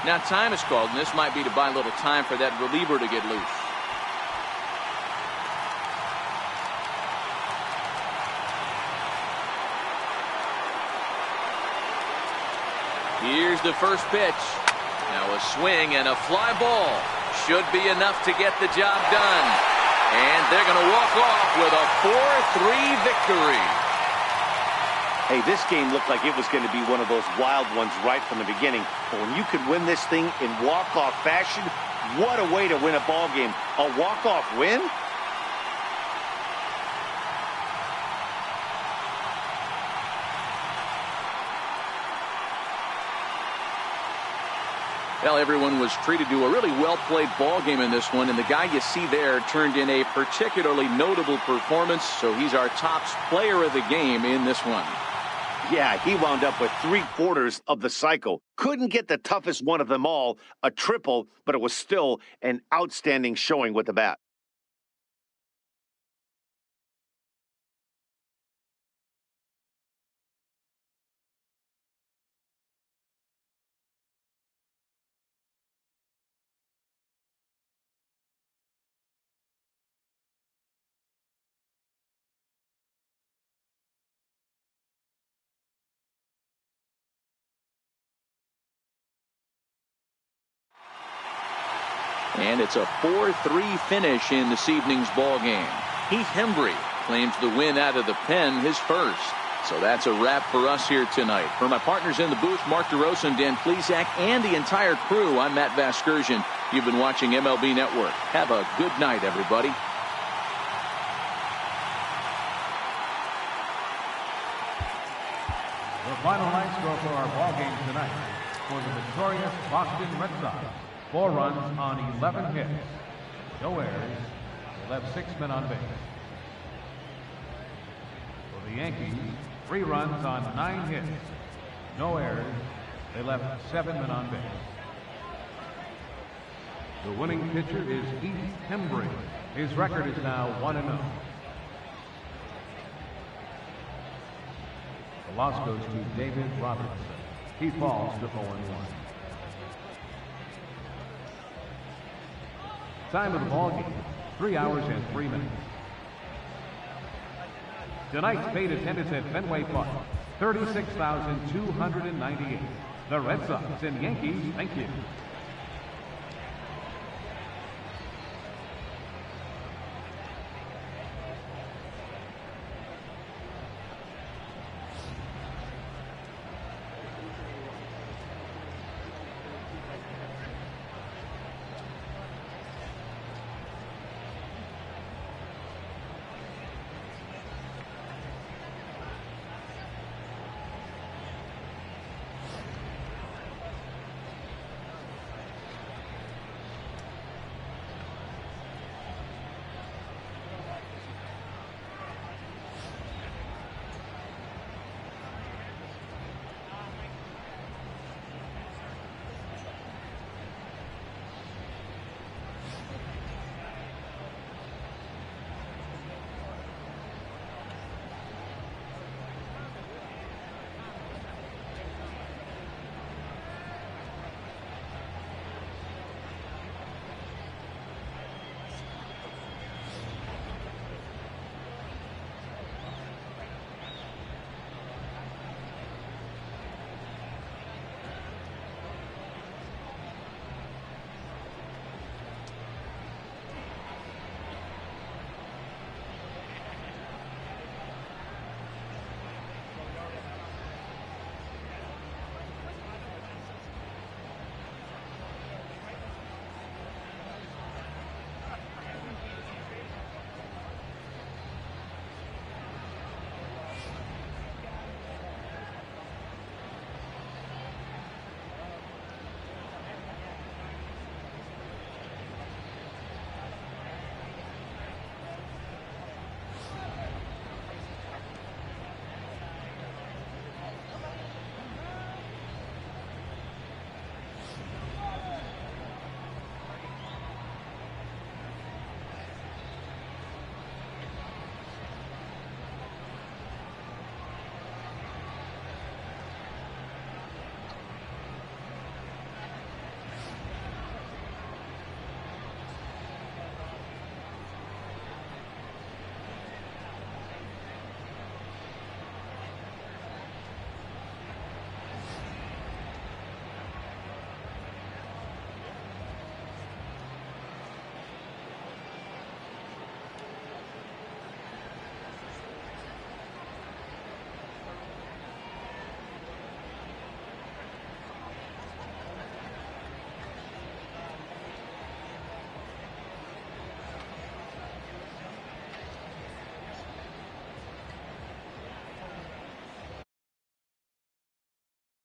Now time is called, and this might be to buy a little time for that reliever to get loose. Here's the first pitch. Now a swing and a fly ball. Should be enough to get the job done. And they're going to walk off with a 4-3 victory. Hey, this game looked like it was going to be one of those wild ones right from the beginning. But when you could win this thing in walk-off fashion, what a way to win a ball game. A walk-off win? Well, everyone was treated to a really well-played ball game in this one, and the guy you see there turned in a particularly notable performance, so he's our top player of the game in this one. Yeah, he wound up with 3/4 of the cycle. Couldn't get the toughest one of them all, a triple, but it was still an outstanding showing with the bat. And it's a 4-3 finish in this evening's ball game. Heath Hembry claims the win out of the pen, his first. So that's a wrap for us here tonight. For my partners in the booth, Mark DeRosa and Dan Plesac, and the entire crew, I'm Matt Vasgersian. You've been watching MLB Network. Have a good night, everybody. The final line score for our ball game tonight. For the victorious Boston Red Sox, 4 runs on 11 hits. No errors. They left 6 men on base. For the Yankees, 3 runs on 9 hits. No errors. They left 7 men on base. The winning pitcher is Heath Hembry. His record is now 1-0. The loss goes to David Robertson. He falls to 0-1. Time of the ball game, 3 hours and 3 minutes. Tonight's paid attendance at Fenway Park, 36,298. The Red Sox and Yankees, thank you.